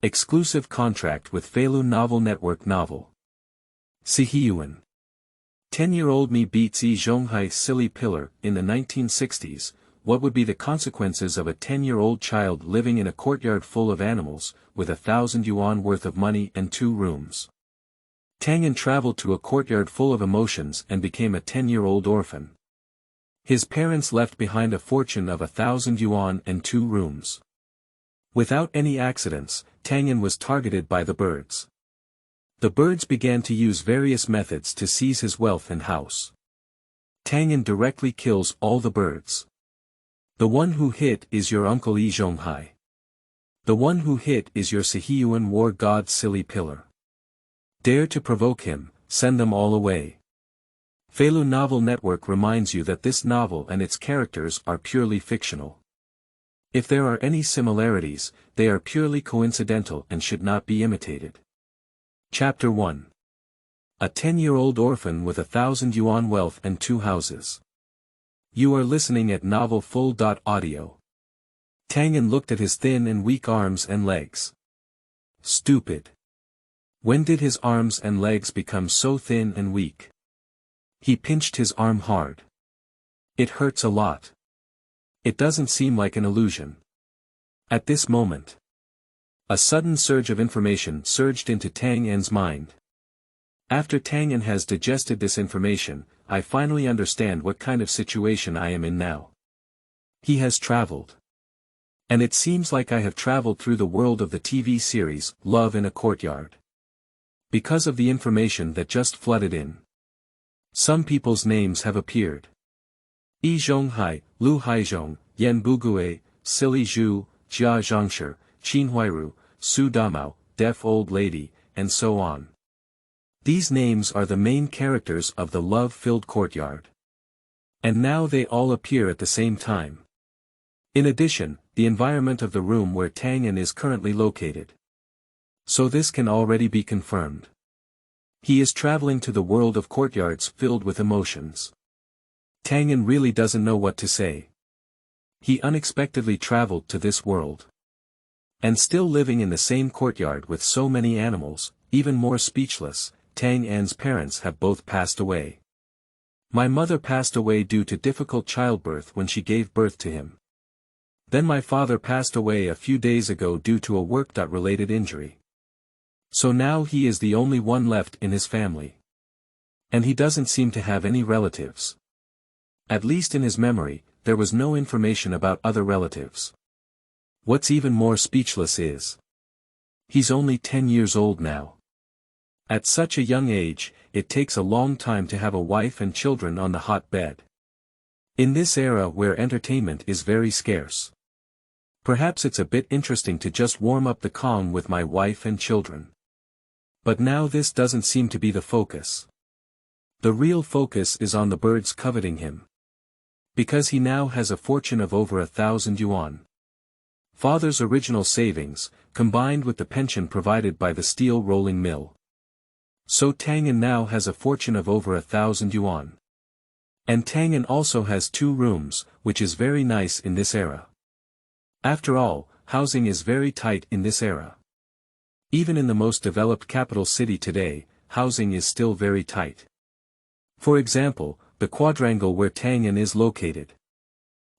Exclusive contract with Feilu Novel Network Novel. Siheyuan. 10-year-old me beats Yi Zhonghai silly pillar. In the 1960s, what would be the consequences of a 10-year-old child living in a courtyard full of animals, with 1,000 yuan worth of money and 2 rooms? Tang An traveled to a courtyard full of emotions and became a 10-year-old orphan. His parents left behind a fortune of 1,000 yuan and 2 rooms. Without any accidents, Tang An was targeted by the birds. The birds began to use various methods to seize his wealth and house. Tang An directly kills all the birds. The one who hit is your uncle Yi Zhonghai. The one who hit is your Siheyuan war god silly pillar. Dare to provoke him, send them all away. Feilu Novel Network reminds you that this novel and its characters are purely fictional. If there are any similarities, they are purely coincidental and should not be imitated. Chapter 1. A 10-year-old orphan with 1,000 yuan wealth and 2 houses. You are listening at Novel Full.audio. Tang An looked at his thin and weak arms and legs. Stupid. When did his arms and legs become so thin and weak? He pinched his arm hard. It hurts a lot. It doesn't seem like an illusion. At this moment, a sudden surge of information surged into Tang An's mind. After Tang An has digested this information, I finally understand what kind of situation I am in now. He has traveled. And it seems like I have traveled through the world of the TV series, Love in a Courtyard. Because of the information that just flooded in. Some people's names have appeared. Yi Zhonghai, Lu Haizhong, Yan Bugue, Silly Zhu, Jia Zhangshi, Qinhuairu, Su Damao, Deaf Old Lady, and so on. These names are the main characters of the love-filled courtyard. And now they all appear at the same time. In addition, the environment of the room where Tang An is currently located. So this can already be confirmed. He is traveling to the world of courtyards filled with emotions. Tang An really doesn't know what to say. He unexpectedly traveled to this world. And still living in the same courtyard with so many animals, even more speechless, Tang An's parents have both passed away. My mother passed away due to difficult childbirth when she gave birth to him. Then my father passed away a few days ago due to a work-related injury. So now he is the only one left in his family. And he doesn't seem to have any relatives. At least in his memory, there was no information about other relatives. What's even more speechless is, he's only 10 years old now. At such a young age, it takes a long time to have a wife and children on the hot bed. In this era where entertainment is very scarce. Perhaps it's a bit interesting to just warm up the Kong with my wife and children. But now this doesn't seem to be the focus. The real focus is on the birds coveting him. Because he now has a fortune of over 1,000 yuan. Father's original savings, combined with the pension provided by the steel rolling mill. So Tang An now has a fortune of over 1,000 yuan. And Tang An also has 2 rooms, which is very nice in this era. After all, housing is very tight in this era. Even in the most developed capital city today, housing is still very tight. For example, the quadrangle where Tang An is located.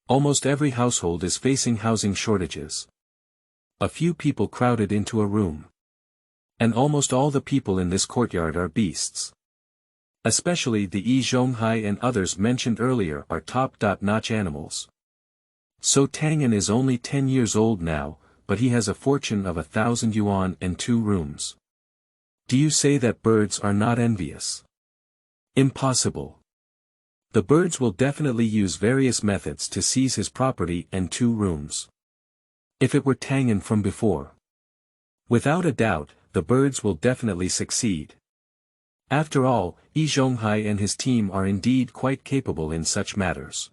Almost every household is facing housing shortages. A few people crowded into a room. And almost all the people in this courtyard are beasts. Especially the Yi Zhonghai and others mentioned earlier are top-notch animals. So Tang An is only 10 years old now, but he has a fortune of 1,000 yuan and 2 rooms. Do you say that birds are not envious? Impossible. The birds will definitely use various methods to seize his property and 2 rooms. If it were Tang An from before. Without a doubt, the birds will definitely succeed. After all, Yi Zhonghai and his team are indeed quite capable in such matters.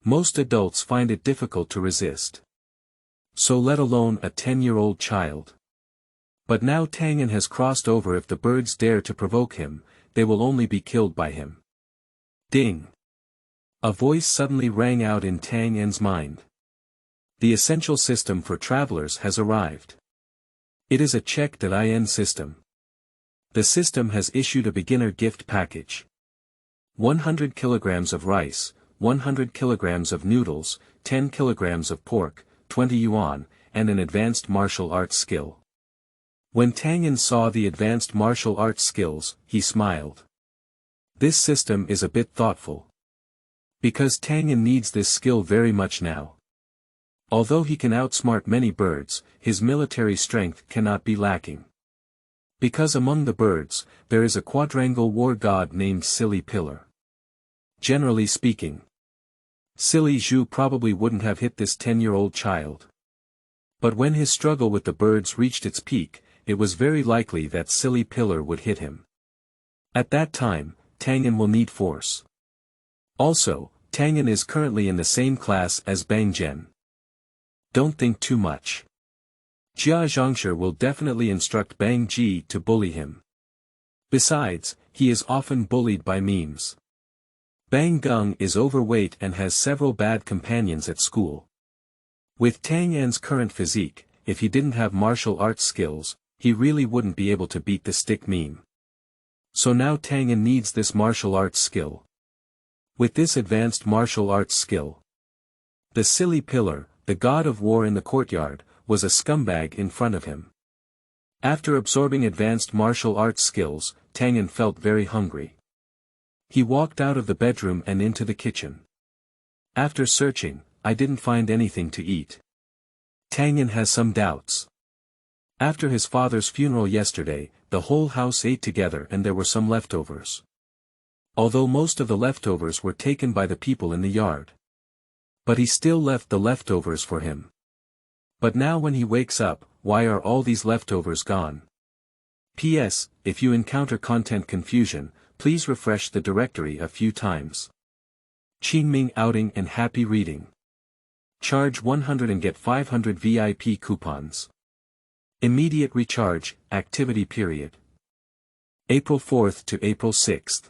Most adults find it difficult to resist. So let alone a 10-year-old child. But now Tang An has crossed over. If the birds dare to provoke him, they will only be killed by him. Ding! A voice suddenly rang out in Tang An's mind. The essential system for travelers has arrived. It is a check.In system. The system has issued a beginner gift package. 100 kilograms of rice, 100 kilograms of noodles, 10 kilograms of pork, 20 yuan, and an advanced martial arts skill. When Tang An saw the advanced martial arts skills, he smiled. This system is a bit thoughtful. Because Tang An needs this skill very much now. Although he can outsmart many birds, his military strength cannot be lacking. Because among the birds, there is a quadrangle war god named Silly Pillar. Generally speaking, Silly Zhu probably wouldn't have hit this 10-year-old child. But when his struggle with the birds reached its peak, it was very likely that Silly Pillar would hit him. At that time, Tang An will need force. Also, Tang An is currently in the same class as Bang Zhen. Don't think too much. Jia Zhongshi will definitely instruct Bang Ji to bully him. Besides, he is often bullied by memes. Bang Gung is overweight and has several bad companions at school. With Tang An's current physique, if he didn't have martial arts skills, he really wouldn't be able to beat the stick meme. So now Tang An needs this martial arts skill. With this advanced martial arts skill, the Silly Pillar, the god of war in the courtyard, was a scumbag in front of him. After absorbing advanced martial arts skills, Tang An felt very hungry. He walked out of the bedroom and into the kitchen. After searching, I didn't find anything to eat. Tang An has some doubts. After his father's funeral yesterday, the whole house ate together and there were some leftovers. Although most of the leftovers were taken by the people in the yard. But he still left the leftovers for him. But now when he wakes up, why are all these leftovers gone? P.S. If you encounter content confusion, please refresh the directory a few times. Qingming outing and happy reading. Charge 100 and get 500 VIP coupons. Immediate recharge, activity period. April 4th to April 6th.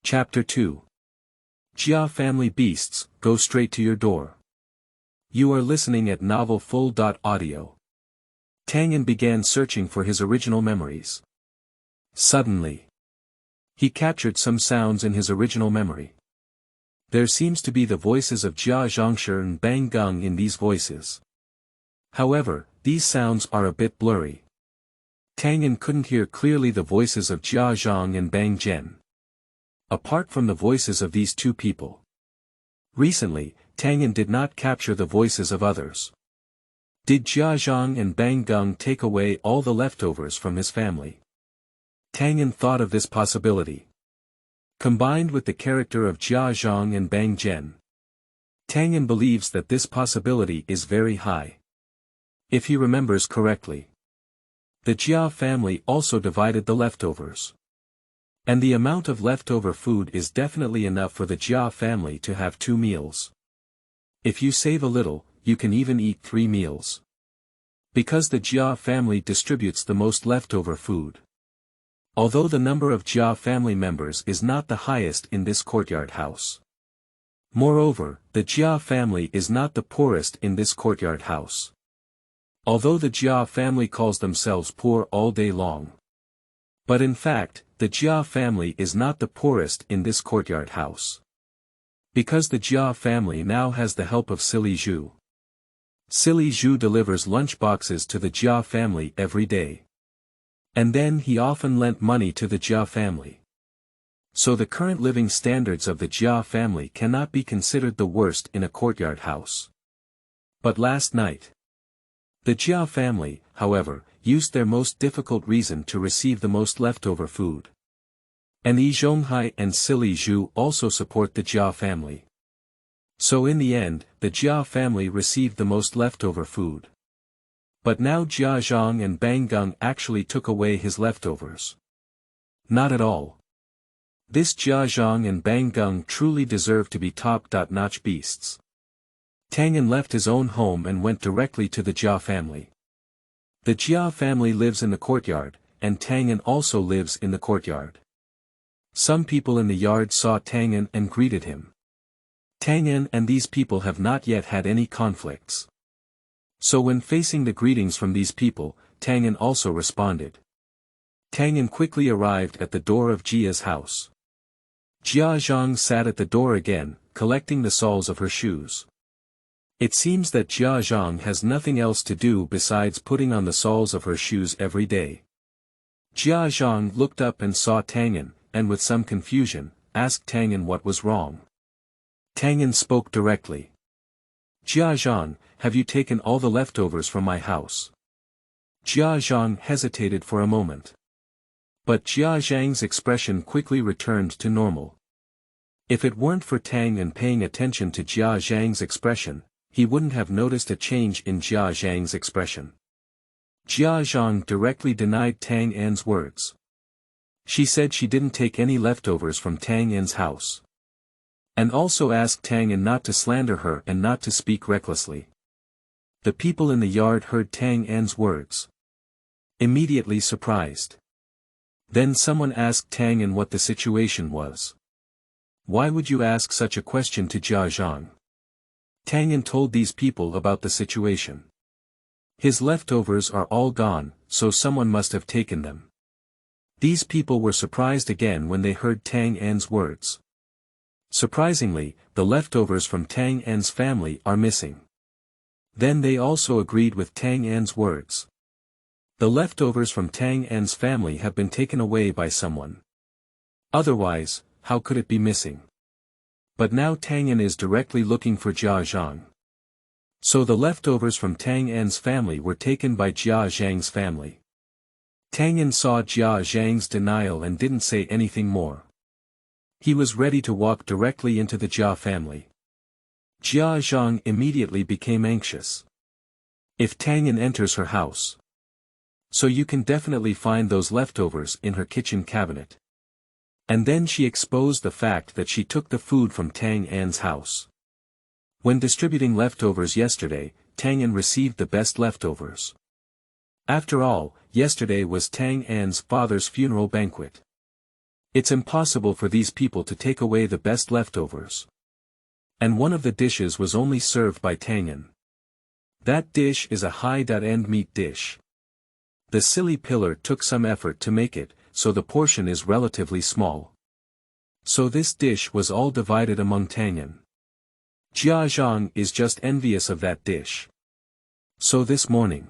Chapter 2. Jia Family Beasts, go straight to your door. You are listening at novel full.audio. Tang An began searching for his original memories. Suddenly, he captured some sounds in his original memory. There seems to be the voices of Jia Zhongshi and Bang Gung in these voices. However, these sounds are a bit blurry. Tang An couldn't hear clearly the voices of Jia Zhang and Bang Zhen. Apart from the voices of these two people. Recently, Tang An did not capture the voices of others. Did Jia Zhang and Bang Gung take away all the leftovers from his family? Tang An thought of this possibility. Combined with the character of Jia Zhang and Bang Zhen, Tang An believes that this possibility is very high. If he remembers correctly, the Jia family also divided the leftovers. And the amount of leftover food is definitely enough for the Jia family to have 2 meals. If you save a little, you can even eat 3 meals. Because the Jia family distributes the most leftover food. Although the number of Jia family members is not the highest in this courtyard house. Moreover, the Jia family is not the poorest in this courtyard house. Although the Jia family calls themselves poor all day long. But in fact, the Jia family is not the poorest in this courtyard house. Because the Jia family now has the help of Silly Zhu. Silly Zhu delivers lunchboxes to the Jia family every day. And then he often lent money to the Jia family. So the current living standards of the Jia family cannot be considered the worst in a courtyard house. But last night, the Jia family, however, used their most difficult reason to receive the most leftover food. And Yi Zhonghai and Silly Zhu also support the Jia family. So in the end, the Jia family received the most leftover food. But now Jia Zhang and Bang Gung actually took away his leftovers. Not at all. This Jia Zhang and Bang Gung truly deserve to be top-notch beasts. Tang An left his own home and went directly to the Jia family. The Jia family lives in the courtyard, and Tang An also lives in the courtyard. Some people in the yard saw Tang An and greeted him. Tang An and these people have not yet had any conflicts. So when facing the greetings from these people, Tang An also responded. Tang An quickly arrived at the door of Jia's house. Jia Zhang sat at the door again, collecting the soles of her shoes. It seems that Jia Zhang has nothing else to do besides putting on the soles of her shoes every day. Jia Zhang looked up and saw Tang An, and with some confusion, asked Tang An what was wrong. Tang An spoke directly. Jia Zhang, have you taken all the leftovers from my house? Jia Zhang hesitated for a moment. But Jia Zhang's expression quickly returned to normal. If it weren't for Tang An paying attention to Jia Zhang's expression, he wouldn't have noticed a change in Jia Zhang's expression. Jia Zhang directly denied Tang An's words. She said she didn't take any leftovers from Tang An's house. And also asked Tang An not to slander her and not to speak recklessly. The people in the yard heard Tang An's words. Immediately surprised. Then someone asked Tang An what the situation was. Why would you ask such a question to Jia Zhang? Tang An told these people about the situation. His leftovers are all gone, so someone must have taken them. These people were surprised again when they heard Tang An's words. Surprisingly, the leftovers from Tang An's family are missing. Then they also agreed with Tang An's words. The leftovers from Tang An's family have been taken away by someone. Otherwise, how could it be missing? But now Tang An is directly looking for Jia Zhang. So the leftovers from Tang An's family were taken by Jia Zhang's family. Tang An saw Jia Zhang's denial and didn't say anything more. He was ready to walk directly into the Jia family. Jia Zhang immediately became anxious. If Tang An enters her house, so you can definitely find those leftovers in her kitchen cabinet. And then she exposed the fact that she took the food from Tang An's house. When distributing leftovers yesterday, Tang An received the best leftovers. After all, yesterday was Tang An's father's funeral banquet. It's impossible for these people to take away the best leftovers. And one of the dishes was only served by Tang An. That dish is a high-end meat dish. The silly pillar took some effort to make it, so the portion is relatively small. So this dish was all divided among Tang An. Jia Zhang is just envious of that dish. So this morning,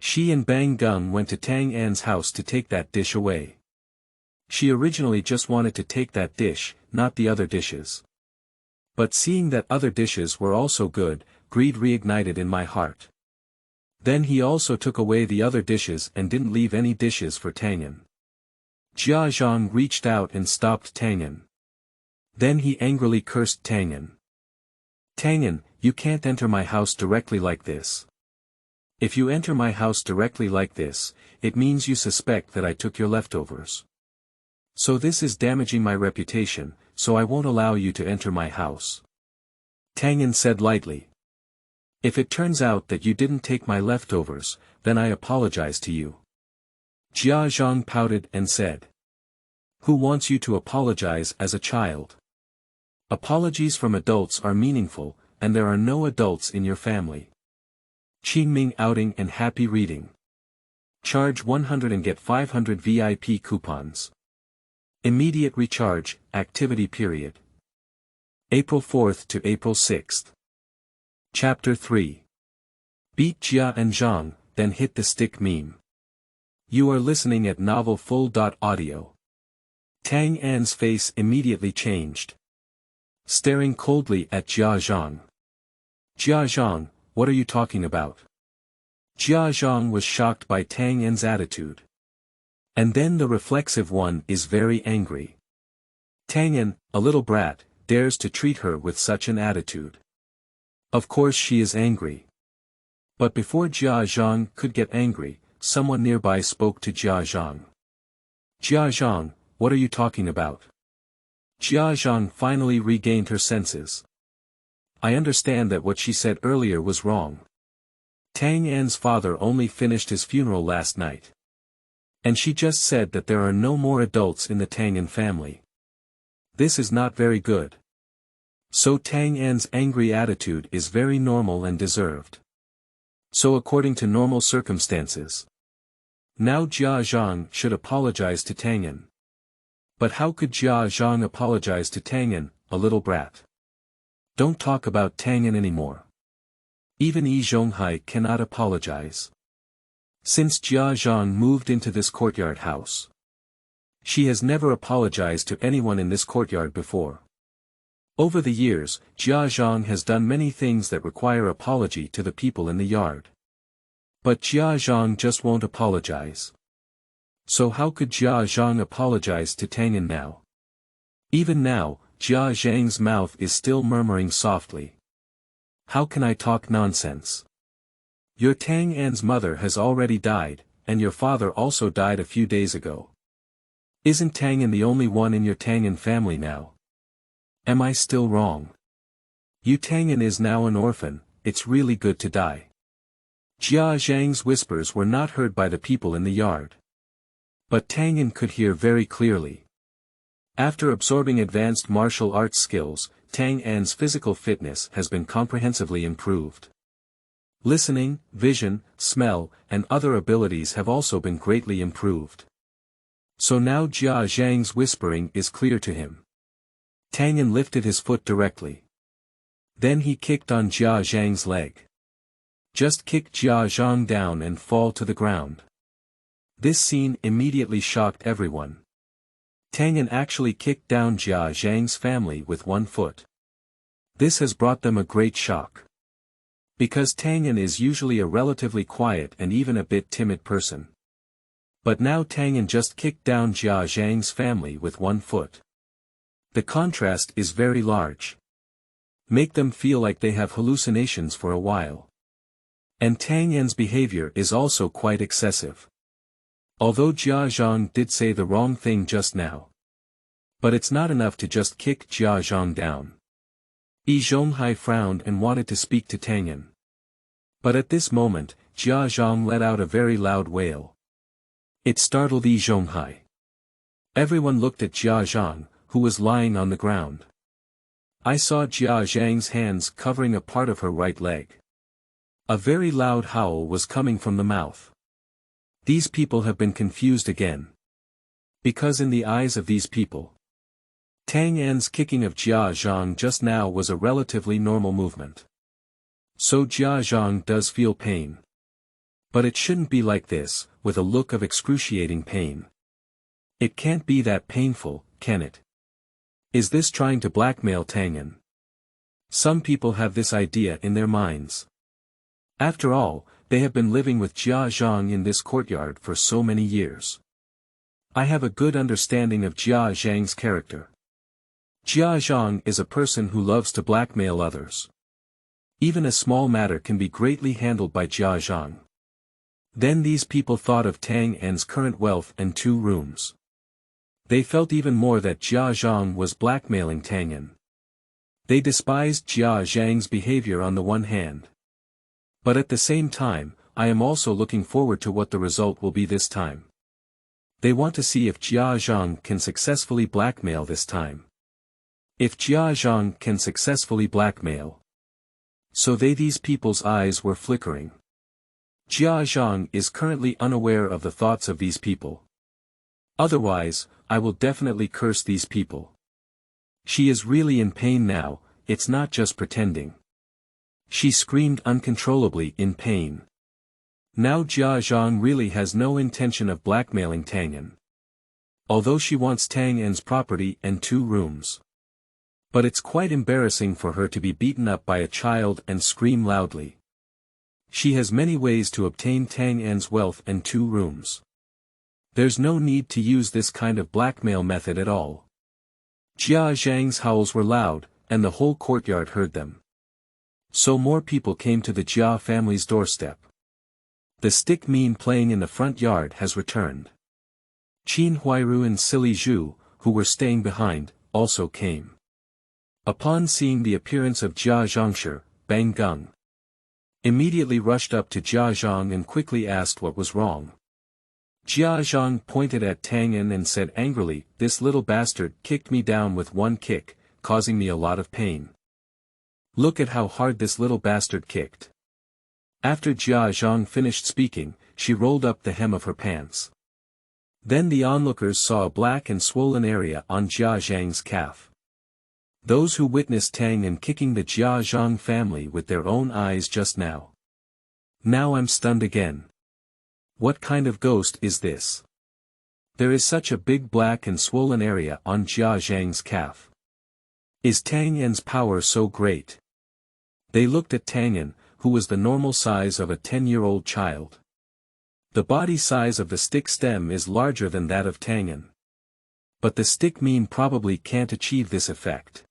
she and Bang Gung went to Tang An's house to take that dish away. She originally just wanted to take that dish, not the other dishes. But seeing that other dishes were also good, greed reignited in my heart. Then he also took away the other dishes and didn't leave any dishes for Tang An. Jia Zhang reached out and stopped Tang An. Then he angrily cursed Tang An. Tang An, you can't enter my house directly like this. If you enter my house directly like this, it means you suspect that I took your leftovers. So this is damaging my reputation, so I won't allow you to enter my house. Tang An said lightly. If it turns out that you didn't take my leftovers, then I apologize to you. Jia Zhang pouted and said. Who wants you to apologize as a child? Apologies from adults are meaningful, and there are no adults in your family. Qingming outing and happy reading. Charge 100 and get 500 VIP coupons. Immediate recharge, activity period. April 4th to April 6th. Chapter 3. Beat Jia and Zhang, then hit the stick meme. You are listening at novel full.audio. Tang An's face immediately changed. Staring coldly at Jia Zhang. Jia Zhang, what are you talking about? Jia Zhang was shocked by Tang An's attitude. And then the reflexive one is very angry. Tang An, a little brat, dares to treat her with such an attitude. Of course she is angry. But before Jia Zhang could get angry, someone nearby spoke to Jia Zhang. Jia Zhang, what are you talking about? Jia Zhang finally regained her senses. I understand that what she said earlier was wrong. Tang An's father only finished his funeral last night. And she just said that there are no more adults in the Tang An family. This is not very good. So Tang An's angry attitude is very normal and deserved. So according to normal circumstances. Now Jia Zhang should apologize to Tang An. But how could Jia Zhang apologize to Tang An, a little brat? Don't talk about Tang An anymore. Even Yi Zhonghai cannot apologize. Since Jia Zhang moved into this courtyard house, she has never apologized to anyone in this courtyard before. Over the years, Jia Zhang has done many things that require apology to the people in the yard. But Jia Zhang just won't apologize. So how could Jia Zhang apologize to Tang An now? Even now, Jia Zhang's mouth is still murmuring softly. How can I talk nonsense? Your Tang An's mother has already died, and your father also died a few days ago. Isn't Tang An the only one in your Tang An family now? Am I still wrong? You Tang An is now an orphan, it's really good to die. Jia Zhang's whispers were not heard by the people in the yard. But Tang An could hear very clearly. After absorbing advanced martial arts skills, Tang An's physical fitness has been comprehensively improved. Listening, vision, smell, and other abilities have also been greatly improved. So now Jia Zhang's whispering is clear to him. Tang An lifted his foot directly. Then he kicked on Jia Zhang's leg. Just kick Jia Zhang down and fall to the ground. This scene immediately shocked everyone. Tang An actually kicked down Jia Zhang's family with one foot. This has brought them a great shock. Because Tang An is usually a relatively quiet and even a bit timid person. But now Tang An just kicked down Jia Zhang's family with one foot. The contrast is very large. Make them feel like they have hallucinations for a while. And Tang An's behavior is also quite excessive. Although Jia Zhang did say the wrong thing just now. But it's not enough to just kick Jia Zhang down. Yi Zhonghai frowned and wanted to speak to Tang An. But at this moment, Jia Zhang let out a very loud wail. It startled Yi Zhonghai. Everyone looked at Jia Zhang, who was lying on the ground. I saw Jia Zhang's hands covering a part of her right leg. A very loud howl was coming from the mouth. These people have been confused again. Because in the eyes of these people, Tang An's kicking of Jia Zhang just now was a relatively normal movement. So Jia Zhang does feel pain. But it shouldn't be like this, with a look of excruciating pain. It can't be that painful, can it? Is this trying to blackmail Tang An? Some people have this idea in their minds. After all, they have been living with Jia Zhang in this courtyard for so many years. I have a good understanding of Jia Zhang's character. Jia Zhang is a person who loves to blackmail others. Even a small matter can be greatly handled by Jia Zhang. Then these people thought of Tang An's current wealth and 2 rooms. They felt even more that Jia Zhang was blackmailing Tang An. They despised Jia Zhang's behavior on the one hand. But at the same time, I am also looking forward to what the result will be this time. They want to see if Jia Zhang can successfully blackmail this time. If Jia Zhang can successfully blackmail. So these people's eyes were flickering. Jia Zhang is currently unaware of the thoughts of these people. Otherwise, I will definitely curse these people. She is really in pain now, it's not just pretending. She screamed uncontrollably in pain. Now Jia Zhang really has no intention of blackmailing Tang An. Although she wants Tang An's property and 2 rooms. But it's quite embarrassing for her to be beaten up by a child and scream loudly. She has many ways to obtain Tang An's wealth and 2 rooms. There's no need to use this kind of blackmail method at all. Jia Zhang's howls were loud, and the whole courtyard heard them. So more people came to the Jia family's doorstep. The stick meme playing in the front yard has returned. Qin Huairu and Silly Zhu, who were staying behind, also came. Upon seeing the appearance of Jia Zhangshi, Bang Gung immediately rushed up to Jia Zhang and quickly asked what was wrong. Jia Zhang pointed at Tang An and said angrily, "This little bastard kicked me down with one kick, causing me a lot of pain. Look at how hard this little bastard kicked." After Jia Zhang finished speaking, she rolled up the hem of her pants. Then the onlookers saw a black and swollen area on Jia Zhang's calf. Those who witnessed Tang An kicking the Jia Zhang family with their own eyes just now. Now I'm stunned again. What kind of ghost is this? There is such a big black and swollen area on Jia Zhang's calf. Is Tang An's power so great? They looked at Tang An, who was the normal size of a 10-year-old child. The body size of the stick stem is larger than that of Tang An. But the stick meme probably can't achieve this effect.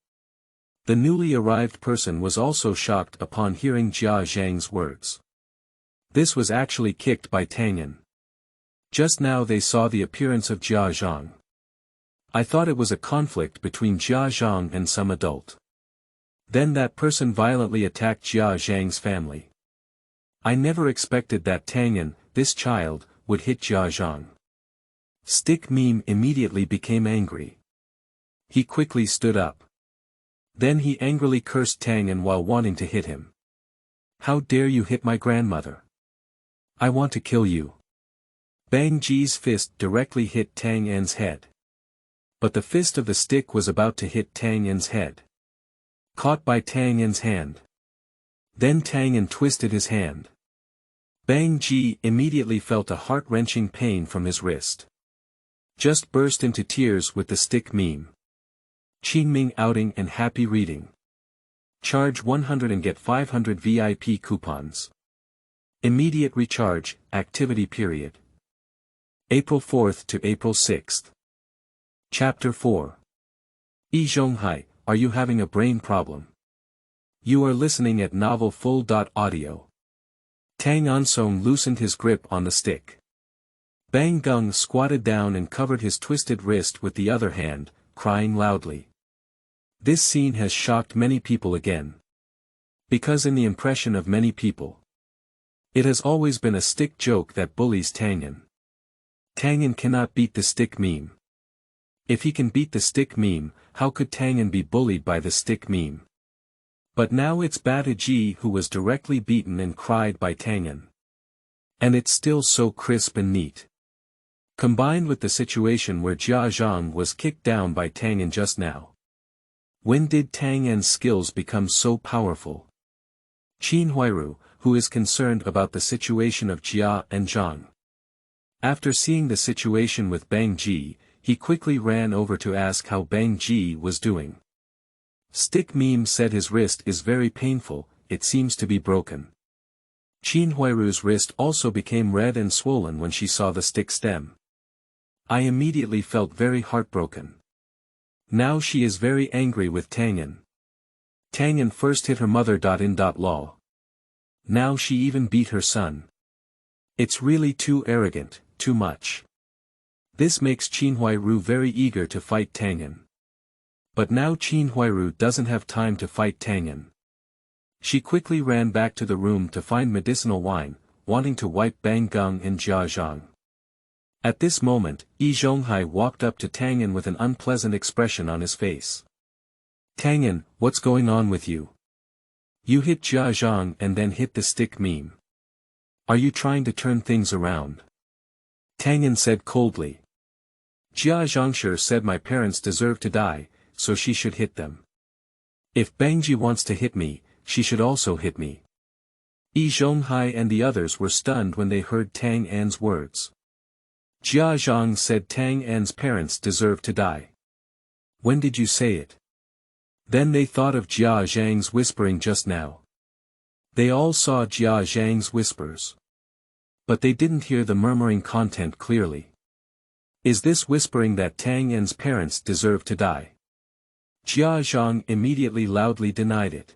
The newly arrived person was also shocked upon hearing Jia Zhang's words. This was actually kicked by Tang An. Just now they saw the appearance of Jia Zhang. I thought it was a conflict between Jia Zhang and some adult. Then that person violently attacked Jia Zhang's family. I never expected that Tang An, this child, would hit Jia Zhang. Stick meme immediately became angry. He quickly stood up. Then he angrily cursed Tang An while wanting to hit him. How dare you hit my grandmother? I want to kill you. Bang Ji's fist directly hit Tang An's head. But the fist of the stick was about to hit Tang An's head. Caught by Tang An's hand. Then Tang An twisted his hand. Bang Ji immediately felt a heart-wrenching pain from his wrist. Just burst into tears with the stick meme. Qingming outing and happy reading. Charge 100 and get 500 VIP coupons. Immediate recharge, activity period. April 4th to April 6th. Chapter 4. Yi Zhonghai, are you having a brain problem? You are listening at novel full.audio. Tang Ansong loosened his grip on the stick. Bang Gung squatted down and covered his twisted wrist with the other hand, crying loudly. This scene has shocked many people again. Because in the impression of many people, it has always been a stick joke that bullies Tang An. Tang An cannot beat the stick meme. If he can beat the stick meme, how could Tang An be bullied by the stick meme? But now it's Batu Ji who was directly beaten and cried by Tang An. And it's still so crisp and neat. Combined with the situation where Jia Zhang was kicked down by Tang An just now. When did Tang An's skills become so powerful? Qin Huiru, who is concerned about the situation of Jia and Zhang. After seeing the situation with Bang Ji, he quickly ran over to ask how Bang Ji was doing. Stick meme said his wrist is very painful, it seems to be broken. Qin Huiru's wrist also became red and swollen when she saw the stick stem. I immediately felt very heartbroken. Now she is very angry with Tang An. Tang An first hit her mother. Lol. Now she even beat her son. It's really too arrogant, too much. This makes Qin Huiru very eager to fight Tang An. But now Qin Huiru doesn't have time to fight Tang An. She quickly ran back to the room to find medicinal wine, wanting to wipe Bang Gung and Jia Zhang. At this moment, Yi Zhonghai walked up to Tang An with an unpleasant expression on his face. Tang An, what's going on with you? You hit Jia Zhang and then hit the stick meme. Are you trying to turn things around? Tang An said coldly. Jia Zhangshi said my parents deserve to die, so she should hit them. If Bangji wants to hit me, she should also hit me. Yi Zhonghai and the others were stunned when they heard Tang An's words. Jia Zhang said Tang An's parents deserve to die. When did you say it? Then they thought of Jia Zhang's whispering just now. They all saw Jia Zhang's whispers. But they didn't hear the murmuring content clearly. Is this whispering that Tang An's parents deserve to die? Jia Zhang immediately loudly denied it.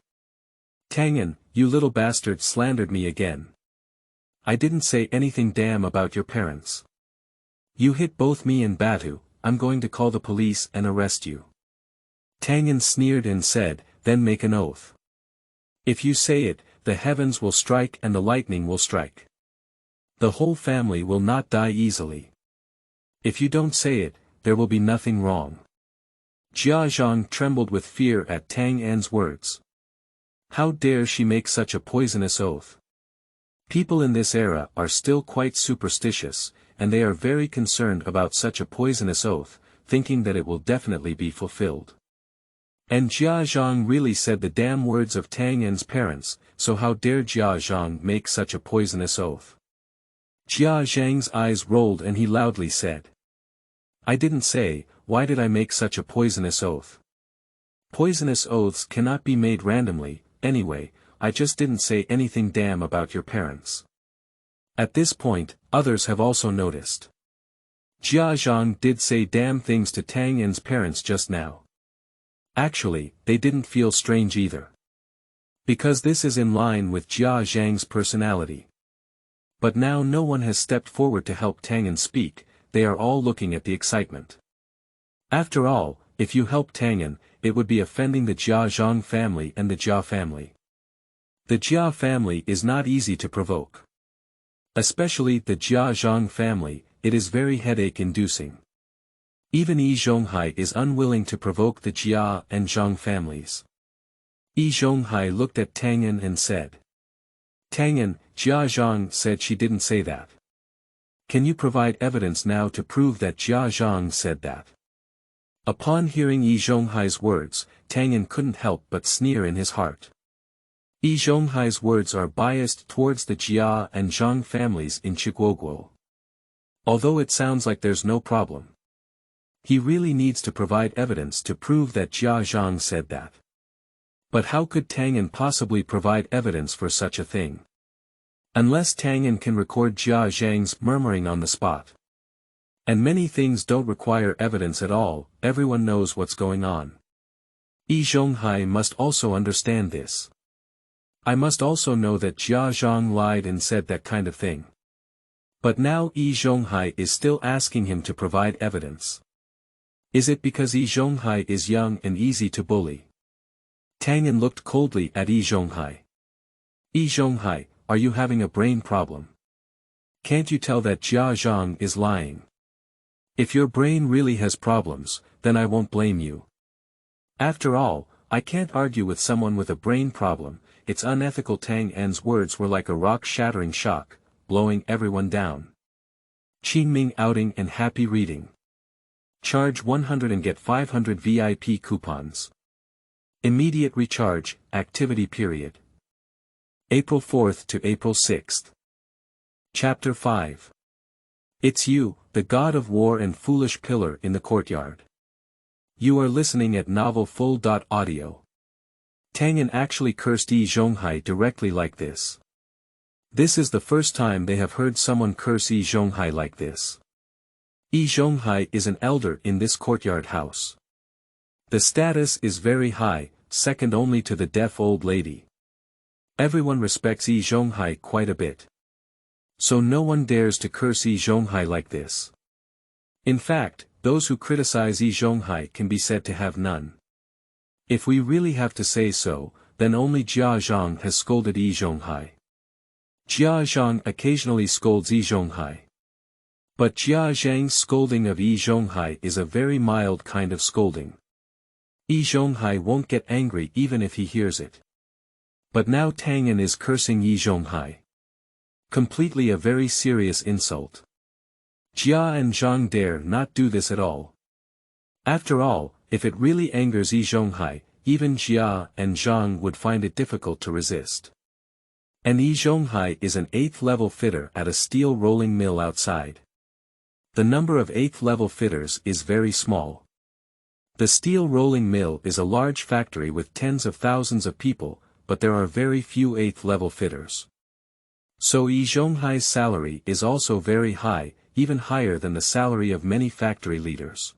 Tang An, you little bastard slandered me again. I didn't say anything damn about your parents. You hit both me and Batu, I'm going to call the police and arrest you. Tang An sneered and said, then make an oath. If you say it, the heavens will strike and the lightning will strike. The whole family will not die easily. If you don't say it, there will be nothing wrong. Jia Zhang trembled with fear at Tang An's words. How dare she make such a poisonous oath? People in this era are still quite superstitious, and they are very concerned about such a poisonous oath, thinking that it will definitely be fulfilled. And Jia Zhang really said the damn words of Tang An's parents, so how dare Jia Zhang make such a poisonous oath? Jia Zhang's eyes rolled and he loudly said. I didn't say, why did I make such a poisonous oath? Poisonous oaths cannot be made randomly, anyway, I just didn't say anything damn about your parents. At this point, others have also noticed. Jia Zhang did say damn things to Tang An's parents just now. Actually, they didn't feel strange either. Because this is in line with Jia Zhang's personality. But now no one has stepped forward to help Tang An speak, they are all looking at the excitement. After all, if you help Tang An, it would be offending the Jia Zhang family and the Jia family. The Jia family is not easy to provoke. Especially the Jia Zhang family, it is very headache-inducing. Even Yi Zhonghai is unwilling to provoke the Jia and Zhang families. Yi Zhonghai looked at Tang An and said. Tang An, Jia Zhang said she didn't say that. Can you provide evidence now to prove that Jia Zhang said that? Upon hearing Yi Zhonghai's words, Tang An couldn't help but sneer in his heart. Yi Zhonghai's words are biased towards the Jia and Zhang families in Chiguoguo. Although it sounds like there's no problem. He really needs to provide evidence to prove that Jia Zhang said that. But how could Tang An possibly provide evidence for such a thing? Unless Tang An can record Jia Zhang's murmuring on the spot. And many things don't require evidence at all, everyone knows what's going on. Yi Zhonghai must also understand this. I must also know that Jia Zhang lied and said that kind of thing. But now Yi Zhonghai is still asking him to provide evidence. Is it because Yi Zhonghai is young and easy to bully? Tang An looked coldly at Yi Zhonghai. Yi Zhonghai, are you having a brain problem? Can't you tell that Jia Zhang is lying? If your brain really has problems, then I won't blame you. After all, I can't argue with someone with a brain problem, it's unethical. Tang An's words were like a rock-shattering shock, blowing everyone down. Qingming outing and happy reading. Charge 100 and get 500 VIP coupons. Immediate recharge, activity period. April 4th to April 6th. Chapter 5. It's you, the god of war and foolish pillar in the courtyard. You are listening at novel full.audio. Tang An actually cursed Yi Zhonghai directly like this. This is the first time they have heard someone curse Yi Zhonghai like this. Yi Zhonghai is an elder in this courtyard house. The status is very high, second only to the deaf old lady. Everyone respects Yi Zhonghai quite a bit. So no one dares to curse Yi Zhonghai like this. In fact, those who criticize Yi Zhonghai can be said to have none. If we really have to say so, then only Jia Zhang has scolded Yi Zhonghai. Jia Zhang occasionally scolds Yi Zhonghai. But Jia Zhang's scolding of Yi Zhonghai is a very mild kind of scolding. Yi Zhonghai won't get angry even if he hears it. But now Tang An is cursing Yi Zhonghai. Completely a very serious insult. Jia and Zhang dare not do this at all. After all, if it really angers Yi Zhonghai, even Jia and Zhang would find it difficult to resist. And Yi Zhonghai is an 8th level fitter at a steel rolling mill outside. The number of 8th level fitters is very small. The steel rolling mill is a large factory with tens of thousands of people, but there are very few 8th level fitters. So Yi Zhonghai's salary is also very high, even higher than the salary of many factory leaders.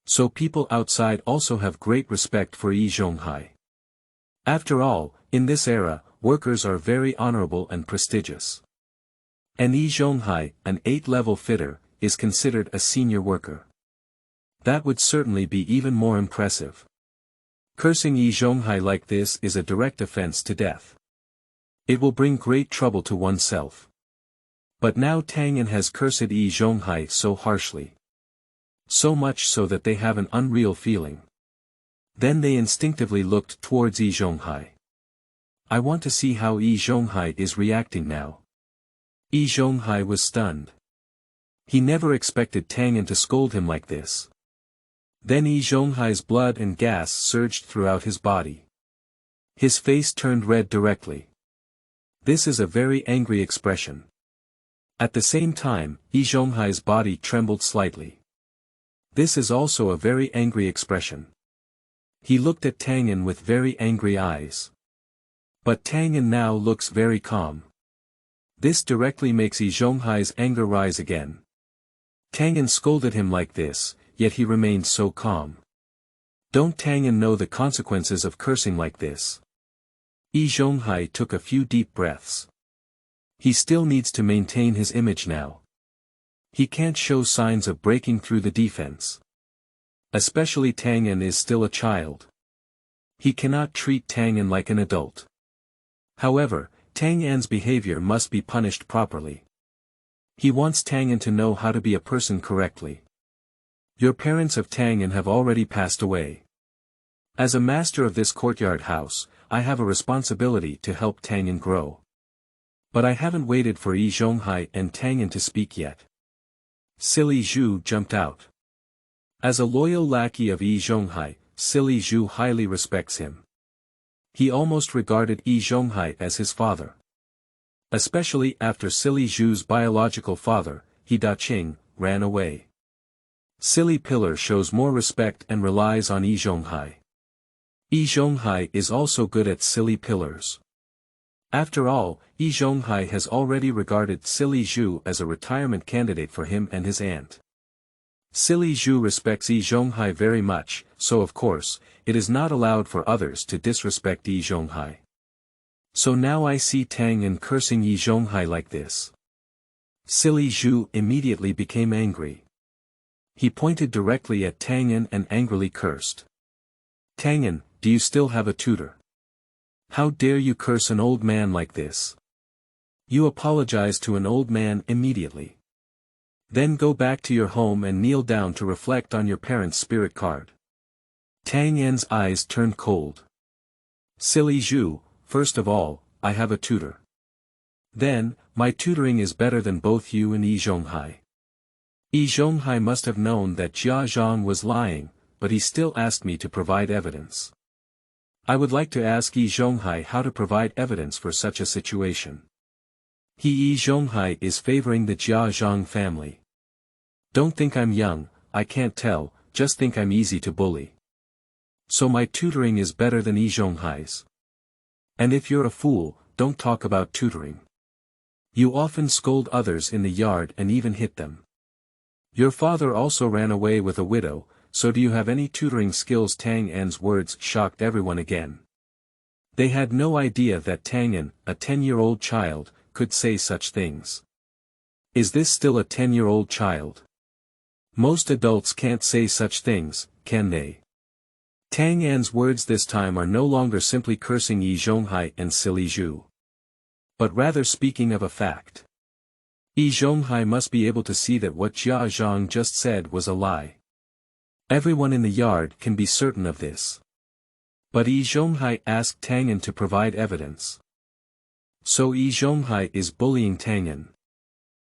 So people outside also have great respect for Yi Zhonghai. After all, in this era, workers are very honorable and prestigious. And Yi Zhonghai, an 8th-level fitter, is considered a senior worker. That would certainly be even more impressive. Cursing Yi Zhonghai like this is a direct offense to death. It will bring great trouble to oneself. But now Tang An has cursed Yi Zhonghai so harshly. So much so that they have an unreal feeling. Then they instinctively looked towards Yi Zhonghai. I want to see how Yi Zhonghai is reacting now. Yi Zhonghai was stunned. He never expected Tang An to scold him like this. Then Yi Zhonghai's blood and gas surged throughout his body. His face turned red directly. This is a very angry expression. At the same time, Yi Zhonghai's body trembled slightly. This is also a very angry expression. He looked at Tang An with very angry eyes. But Tang An now looks very calm. This directly makes Yi Zhonghai's anger rise again. Tang An scolded him like this, yet he remained so calm. Don't Tang An know the consequences of cursing like this? Yi Zhonghai took a few deep breaths. He still needs to maintain his image now. He can't show signs of breaking through the defense. Especially Tang An is still a child. He cannot treat Tang An like an adult. However, Tang An's behavior must be punished properly. He wants Tang An to know how to be a person correctly. Your parents of Tang An have already passed away. As a master of this courtyard house, I have a responsibility to help Tang An grow. But I haven't waited for Yi Zhonghai and Tang An to speak yet. Silly Zhu jumped out. As a loyal lackey of Yi Zhonghai, Silly Zhu highly respects him. He almost regarded Yi Zhonghai as his father. Especially after Silly Zhu's biological father, He Daqing, ran away. Silly Pillar shows more respect and relies on Yi Zhonghai. Yi Zhonghai is also good at Silly Pillars. After all, Yi Zhonghai has already regarded Silly Zhu as a retirement candidate for him and his aunt. Silly Zhu respects Yi Zhonghai very much, so of course, it is not allowed for others to disrespect Yi Zhonghai. So now I see Tang An cursing Yi Zhonghai like this. Silly Zhu immediately became angry. He pointed directly at Tang An and angrily cursed. Tang An, do you still have a tutor? How dare you curse an old man like this? You apologize to an old man immediately. Then go back to your home and kneel down to reflect on your parents' spirit card. Tang An's eyes turned cold. Silly Zhu, first of all, I have a tutor. Then, my tutoring is better than both you and Yi Zhonghai. Yi Zhonghai must have known that Jia Zhang was lying, but he still asked me to provide evidence. I would like to ask Yi Zhonghai how to provide evidence for such a situation. Yi Zhonghai is favoring the Jia Zhang family. Don't think I'm young, I can't tell, just think I'm easy to bully. So my tutoring is better than Yi Zhonghai's. And if you're a fool, don't talk about tutoring. You often scold others in the yard and even hit them. Your father also ran away with a widow, so do you have any tutoring skills? Tang An's words shocked everyone again. They had no idea that Tang An, a 10-year-old child, could say such things. Is this still a 10-year-old child? Most adults can't say such things, can they? Tang An's words this time are no longer simply cursing Yi Zhonghai and Silly Zhu, but rather speaking of a fact. Yi Zhonghai must be able to see that what Jia Zhang just said was a lie. Everyone in the yard can be certain of this. But Yi Zhonghai asked Tang An to provide evidence. So Yi Zhonghai is bullying Tang An.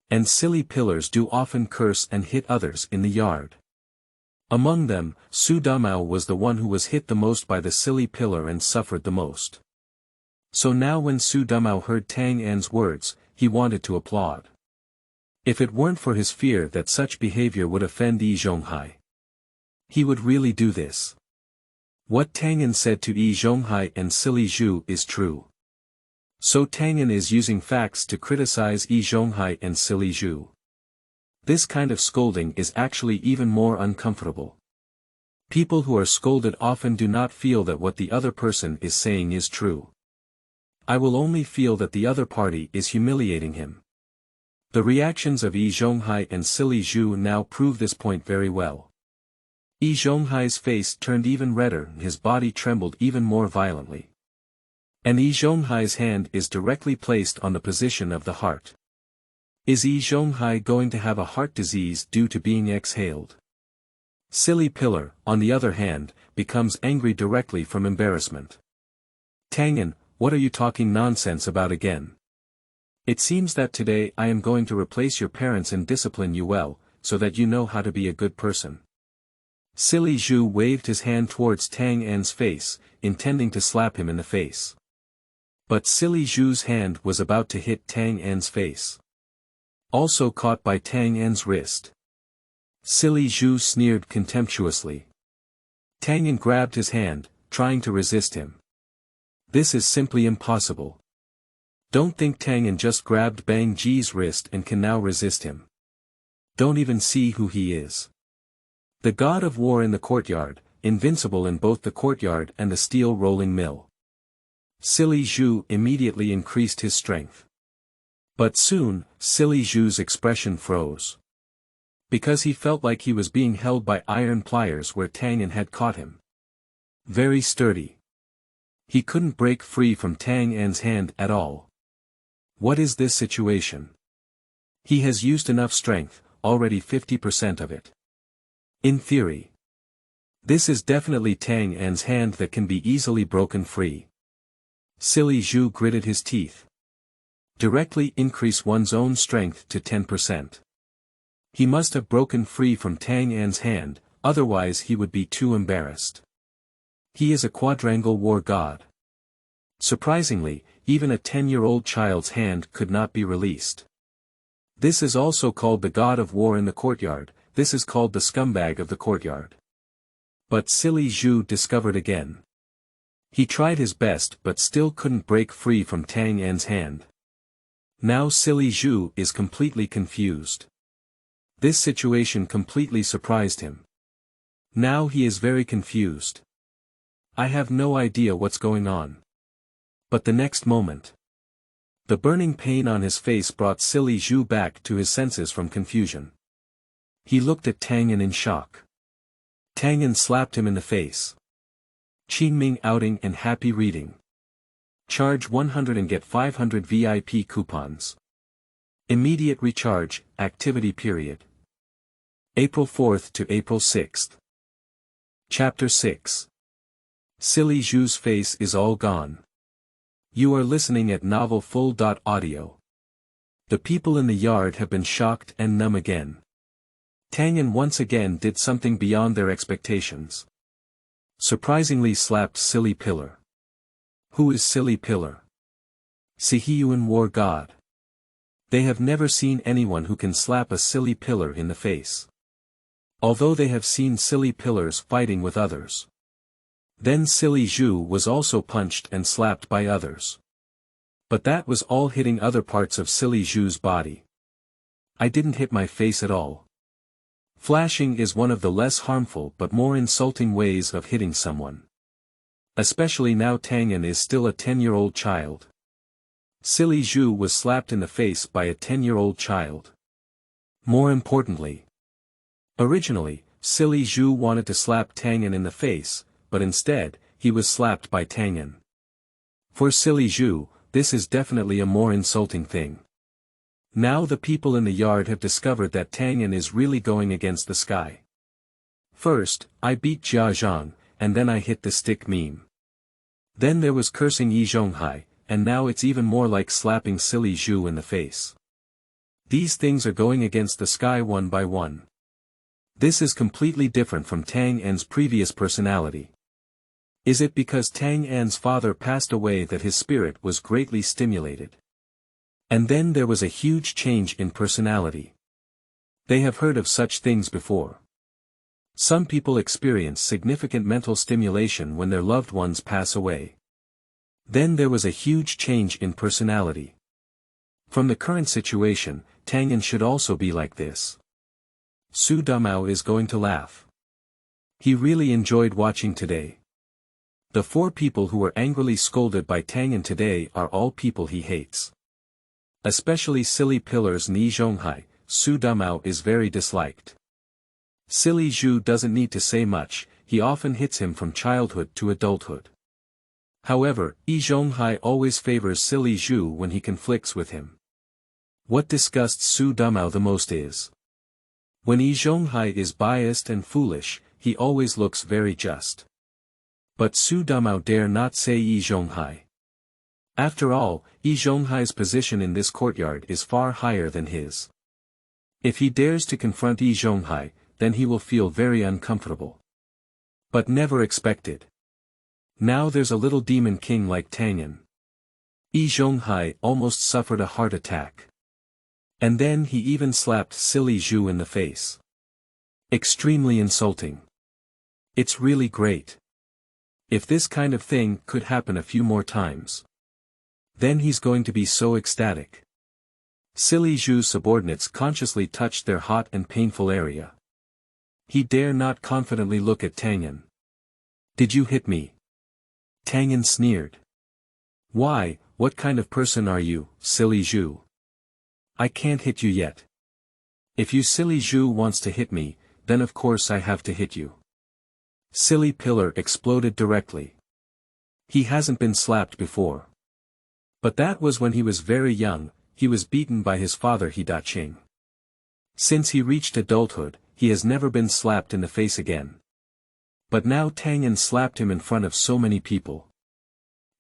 And silly pillars do often curse and hit others in the yard. Among them, Su Damao was the one who was hit the most by the silly pillar and suffered the most. So now when Su Damao heard Tang An's words, he wanted to applaud. If it weren't for his fear that such behavior would offend Yi Zhonghai, he would really do this. What Tang An said to Yi Zhonghai and Silly Zhu is true. So Tang An is using facts to criticize Yi Zhonghai and Silly Zhu. This kind of scolding is actually even more uncomfortable. People who are scolded often do not feel that what the other person is saying is true. I will only feel that the other party is humiliating him. The reactions of Yi Zhonghai and Silly Zhu now prove this point very well. Yi Zhonghai's face turned even redder and his body trembled even more violently. And Yi Zhonghai's hand is directly placed on the position of the heart. Is Yi Zhonghai going to have a heart disease due to being exhaled? Silly Pillar, on the other hand, becomes angry directly from embarrassment. Tang An, what are you talking nonsense about again? It seems that today I am going to replace your parents and discipline you well, so that you know how to be a good person. Silly Zhu waved his hand towards Tang An's face, intending to slap him in the face. But Silly Zhu's hand was about to hit Tang An's face. Also caught by Tang An's wrist. Silly Zhu sneered contemptuously. Tang An grabbed his hand, trying to resist him. This is simply impossible. Don't think Tang An just grabbed Bang Ji's wrist and can now resist him. Don't even see who he is. The god of war in the courtyard, invincible in both the courtyard and the steel rolling mill. Silly Zhu immediately increased his strength. But soon, Silly Zhu's expression froze. Because he felt like he was being held by iron pliers where Tang An had caught him. Very sturdy. He couldn't break free from Tang An's hand at all. What is this situation? He has used enough strength, already 50% of it. In theory. This is definitely Tang An's hand that can be easily broken free. Silly Zhu gritted his teeth. Directly increase one's own strength to 10%. He must have broken free from Tang An's hand, otherwise he would be too embarrassed. He is a quadrangle war god. Surprisingly, even a 10-year-old child's hand could not be released. This is also called the god of war in the courtyard, this is called the scumbag of the courtyard. But Silly Zhu discovered again. He tried his best but still couldn't break free from Tang An's hand. Now Silly Zhu is completely confused. This situation completely surprised him. Now he is very confused. I have no idea what's going on. But the next moment, the burning pain on his face brought Silly Zhu back to his senses from confusion. He looked at Tang An in shock. Tang An slapped him in the face. Qingming outing and happy reading. Charge 100 and get 500 VIP coupons. Immediate recharge, activity period. April 4th to April 6th. Chapter 6. Silly Zhu's face is all gone. You are listening at novel.Audio. The people in the yard have been shocked and numb again. Tang An once again did something beyond their expectations. Surprisingly slapped Silly Pillar. Who is Silly Pillar? Siheyuan war god. They have never seen anyone who can slap a silly pillar in the face. Although they have seen silly pillars fighting with others. Then Silly Zhu was also punched and slapped by others. But that was all hitting other parts of Silly Zhu's body. I didn't hit my face at all. Flashing is one of the less harmful but more insulting ways of hitting someone. Especially now Tang An is still a 10-year-old child. Silly Zhu was slapped in the face by a 10-year-old child. More importantly. Originally, Silly Zhu wanted to slap Tang An in the face, but instead, he was slapped by Tang An. For Silly Zhu, this is definitely a more insulting thing. Now the people in the yard have discovered that Tang An is really going against the sky. First, I beat Jia Zhang, and then I hit the stick meme. Then there was cursing Yi Zhonghai, and now it's even more like slapping Silly Zhu in the face. These things are going against the sky one by one. This is completely different from Tang An's previous personality. Is it because Tang An's father passed away that his spirit was greatly stimulated? And then there was a huge change in personality. They have heard of such things before. Some people experience significant mental stimulation when their loved ones pass away. Then there was a huge change in personality. From the current situation, Tang An should also be like this. Su Damao is going to laugh. He really enjoyed watching today. The 4 people who were angrily scolded by Tang An today are all people he hates. Especially Silly Pillars and Yi Zhonghai, Su Damao is very disliked. Silly Zhu doesn't need to say much, he often hits him from childhood to adulthood. However, Yi Zhonghai always favors Silly Zhu when he conflicts with him. What disgusts Su Damao the most is when Yi Zhonghai is biased and foolish, he always looks very just. But Su Damao dare not say Yi Zhonghai. After all, Yi Zhonghai's position in this courtyard is far higher than his. If he dares to confront Yi Zhonghai, then he will feel very uncomfortable. But never expected. Now there's a little demon king like Tang An. Yi Zhonghai almost suffered a heart attack. And then he even slapped silly Zhu in the face. Extremely insulting. It's really great. If this kind of thing could happen a few more times, then he's going to be so ecstatic. Silly Zhu's subordinates consciously touched their hot and painful area. He dare not confidently look at Tang An. Did you hit me? Tang An sneered. Why, what kind of person are you, silly Zhu? I can't hit you yet. If you silly Zhu wants to hit me, then of course I have to hit you. Silly Pillar exploded directly. He hasn't been slapped before. But that was when he was very young, he was beaten by his father He Daqing. Since he reached adulthood, he has never been slapped in the face again. But now Tang An slapped him in front of so many people.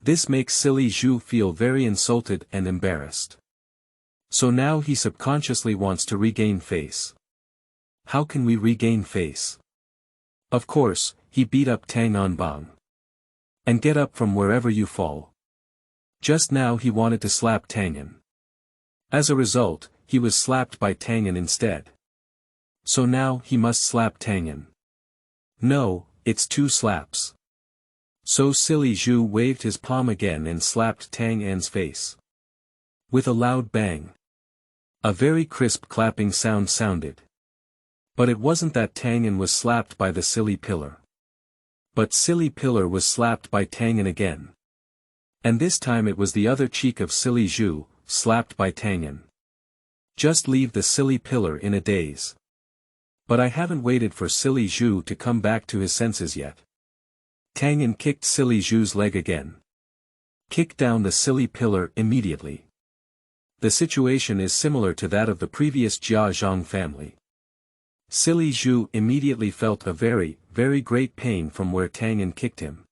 This makes silly Zhu feel very insulted and embarrassed. So now he subconsciously wants to regain face. How can we regain face? Of course, he beat up Tang An Bang. And get up from wherever you fall. Just now he wanted to slap Tang An. As a result, he was slapped by Tang An instead. So now he must slap Tang An. No, it's 2 slaps. So silly Zhu waved his palm again and slapped Tang An's face. With a loud bang. A very crisp clapping sound sounded. But it wasn't that Tang An was slapped by the silly pillar. But silly pillar was slapped by Tang An again. And this time it was the other cheek of silly Zhu, slapped by Tang An. Just leave the silly pillar in a daze. But I haven't waited for silly Zhu to come back to his senses yet. Tang An kicked silly Zhu's leg again. Kick down the silly pillar immediately. The situation is similar to that of the previous Jia Zhang family. Silly Zhu immediately felt a very, very great pain from where Tang An kicked him.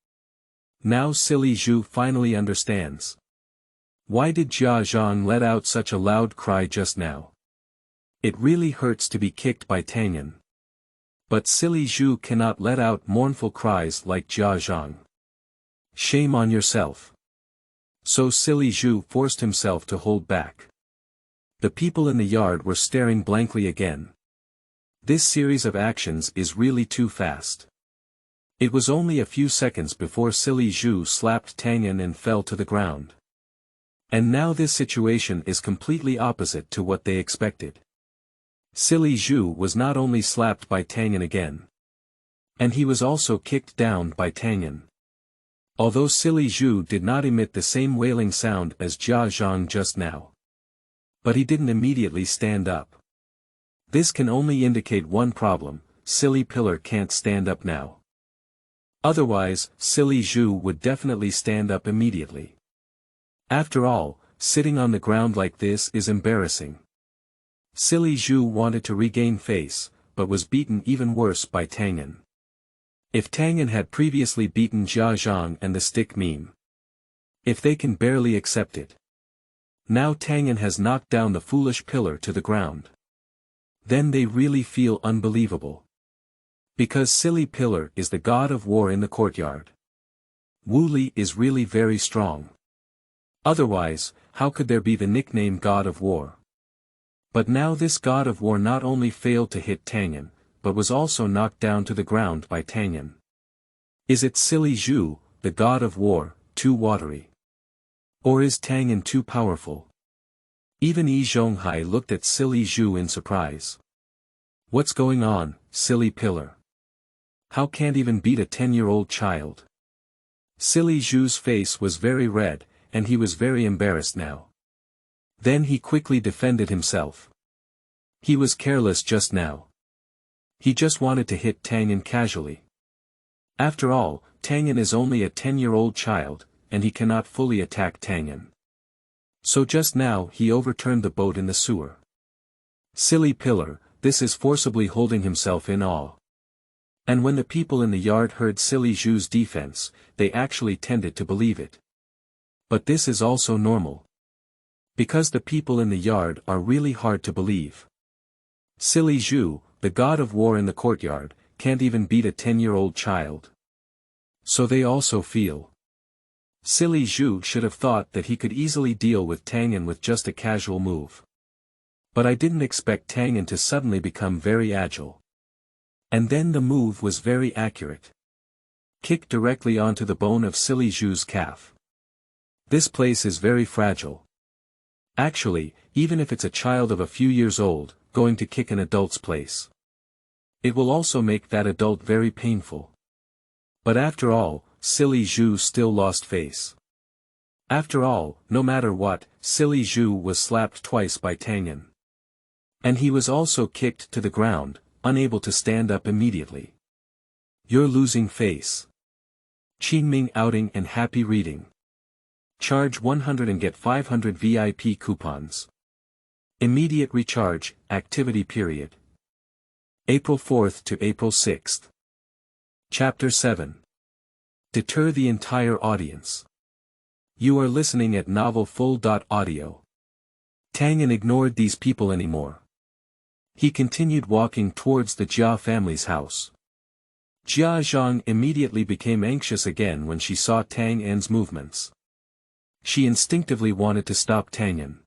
Now silly Zhu finally understands. Why did Jia Zhang let out such a loud cry just now? It really hurts to be kicked by Tang An. But silly Zhu cannot let out mournful cries like Jia Zhang. Shame on yourself. So silly Zhu forced himself to hold back. The people in the yard were staring blankly again. This series of actions is really too fast. It was only a few seconds before silly Zhu slapped Tang An and fell to the ground. And now this situation is completely opposite to what they expected. Silly Zhu was not only slapped by Tang An again. And he was also kicked down by Tang An. Although silly Zhu did not emit the same wailing sound as Jia Zhang just now. But he didn't immediately stand up. This can only indicate one problem: silly pillar can't stand up now. Otherwise, silly Zhu would definitely stand up immediately. After all, sitting on the ground like this is embarrassing. Silly Zhu wanted to regain face, but was beaten even worse by Tang An. If Tang An had previously beaten Jia Zhang and the stick meme. If they can barely accept it. Now Tang An has knocked down the foolish pillar to the ground. Then they really feel unbelievable. Because silly pillar is the god of war in the courtyard. Wu Li is really very strong. Otherwise, how could there be the nickname god of war? But now this god of war not only failed to hit Tang An, but was also knocked down to the ground by Tang An. Is it silly Zhu, the god of war, too watery? Or is Tang An too powerful? Even Yi Zhonghai looked at silly Zhu in surprise. What's going on, silly pillar? How can't even beat a 10-year-old child? Silly Zhu's face was very red, and he was very embarrassed now. Then he quickly defended himself. He was careless just now. He just wanted to hit Tang An casually. After all, Tang An is only a 10-year-old child, and he cannot fully attack Tang An. So just now he overturned the boat in the sewer. Silly pillar, this is forcibly holding himself in awe. And when the people in the yard heard silly Zhu's defense, they actually tended to believe it. But this is also normal. Because the people in the yard are really hard to believe. Silly Zhu, the god of war in the courtyard, can't even beat a 10-year-old child. So they also feel. Silly Zhu should have thought that he could easily deal with Tang An with just a casual move. But I didn't expect Tang An to suddenly become very agile. And then the move was very accurate. Kicked directly onto the bone of Silly Zhu's calf. This place is very fragile. Actually, even if it's a child of a few years old, going to kick an adult's place, it will also make that adult very painful. But after all, Silly Zhu still lost face. After all, no matter what, Silly Zhu was slapped twice by Tang An. And he was also kicked to the ground, unable to stand up immediately. You're losing face. Qingming outing and happy reading. Charge 100 and get 500 VIP coupons. Immediate recharge, activity period. April 4th to April 6th. Chapter 7. Deter the entire audience. You are listening at novel.Audio. Tang An ignored these people anymore. He continued walking towards the Jia family's house. Jia Zhang immediately became anxious again when she saw Tang An's movements. She instinctively wanted to stop Tang An.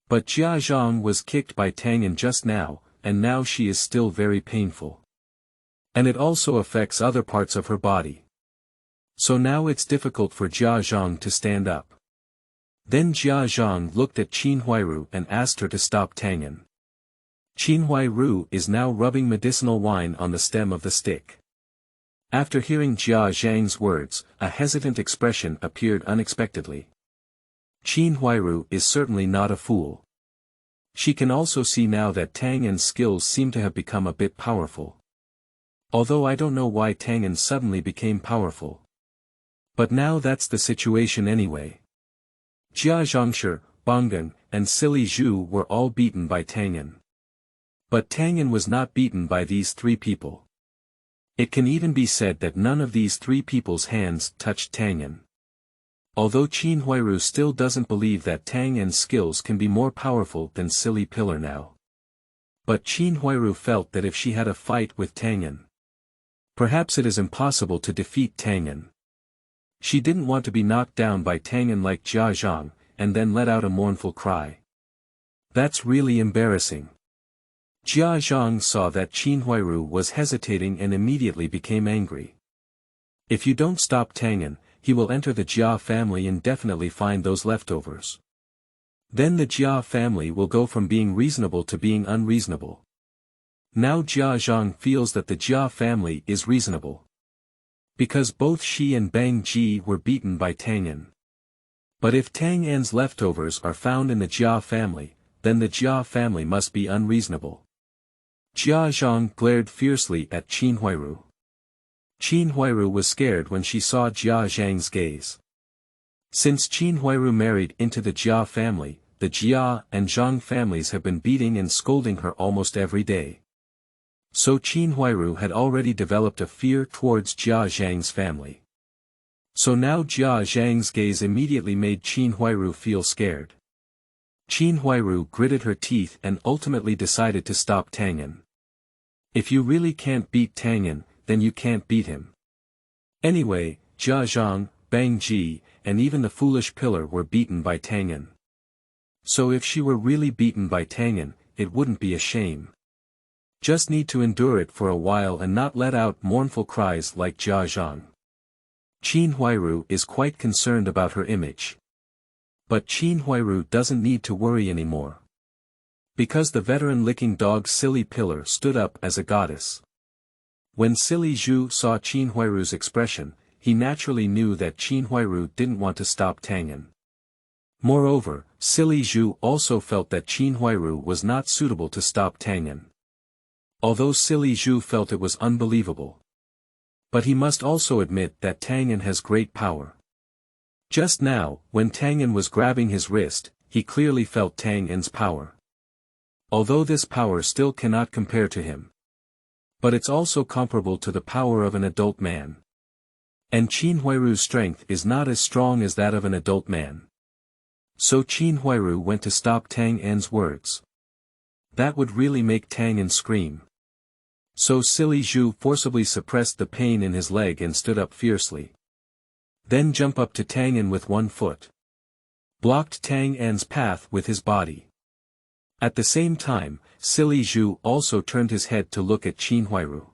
But Jia Zhang was kicked by Tang An just now, and now she is still very painful. And it also affects other parts of her body. So now it's difficult for Jia Zhang to stand up. Then Jia Zhang looked at Qin Huairu and asked her to stop Tang An. Qin Huairu is now rubbing medicinal wine on the stem of the stick. After hearing Jia Zhang's words, a hesitant expression appeared unexpectedly. Qin Huairu is certainly not a fool. She can also see now that Tang An's skills seem to have become a bit powerful. Although I don't know why Tang An suddenly became powerful. But now that's the situation anyway. Jia Zhangshi, Banggen, and Silly Zhu were all beaten by Tang An. But Tang An was not beaten by these three people. It can even be said that none of these three people's hands touched Tang An. Although Qin Huairu still doesn't believe that Tang An's skills can be more powerful than Silly Pillar now. But Qin Huairu felt that if she had a fight with Tang An, perhaps it is impossible to defeat Tang An. She didn't want to be knocked down by Tang An like Jia Zhang, and then let out a mournful cry. That's really embarrassing. Jia Zhang saw that Qin Huairu was hesitating and immediately became angry. If you don't stop Tang An, he will enter the Jia family and definitely find those leftovers. Then the Jia family will go from being reasonable to being unreasonable. Now Jia Zhang feels that the Jia family is reasonable. Because both she and Bang Ji were beaten by Tang An. But if Tang An's leftovers are found in the Jia family, then the Jia family must be unreasonable. Jia Zhang glared fiercely at Qin Huairu. Qin Huairu was scared when she saw Jia Zhang's gaze. Since Qin Huairu married into the Jia family, the Jia and Zhang families have been beating and scolding her almost every day. So Qin Huairu had already developed a fear towards Jia Zhang's family. So now Jia Zhang's gaze immediately made Qin Huairu feel scared. Qin Huairu gritted her teeth and ultimately decided to stop Tang An. If you really can't beat Tang An, then you can't beat him. Anyway, Jia Zhang, Bang Ji, and even the foolish pillar were beaten by Tang An. So if she were really beaten by Tang An, it wouldn't be a shame. Just need to endure it for a while and not let out mournful cries like Jia Zhang. Qin Huairu is quite concerned about her image. But Qin Huairu doesn't need to worry anymore. Because the veteran-licking dog Silly Pillar stood up as a goddess. When Silly Zhu saw Qin Huairu's expression, he naturally knew that Qin Huairu didn't want to stop Tang An. Moreover, Silly Zhu also felt that Qin Huairu was not suitable to stop Tang An. Although Silly Zhu felt it was unbelievable. But he must also admit that Tang An has great power. Just now, when Tang An was grabbing his wrist, he clearly felt Tang An's power. Although this power still cannot compare to him. But it's also comparable to the power of an adult man. And Qin Huairu's strength is not as strong as that of an adult man. So Qin Huairu went to stop Tang An's words. That would really make Tang An scream. So silly Zhu forcibly suppressed the pain in his leg and stood up fiercely. Then jump up to Tang An with one foot. Blocked Tang An's path with his body. At the same time, silly Zhu also turned his head to look at Qin Huairu.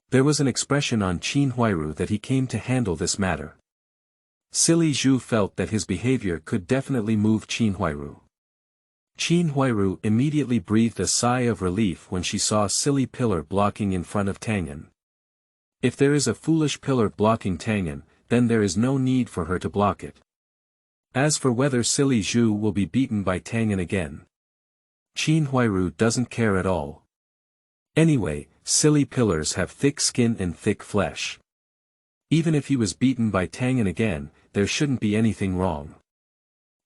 There was an expression on Qin Huairu that he came to handle this matter. Silly Zhu felt that his behavior could definitely move Qin Huairu. Qin Huairu immediately breathed a sigh of relief when she saw silly pillar blocking in front of Tang An. If there is a foolish pillar blocking Tang An, then there is no need for her to block it. As for whether silly Zhu will be beaten by Tang An again, Qin Huairu doesn't care at all. Anyway, silly pillars have thick skin and thick flesh. Even if he was beaten by Tang An again, there shouldn't be anything wrong.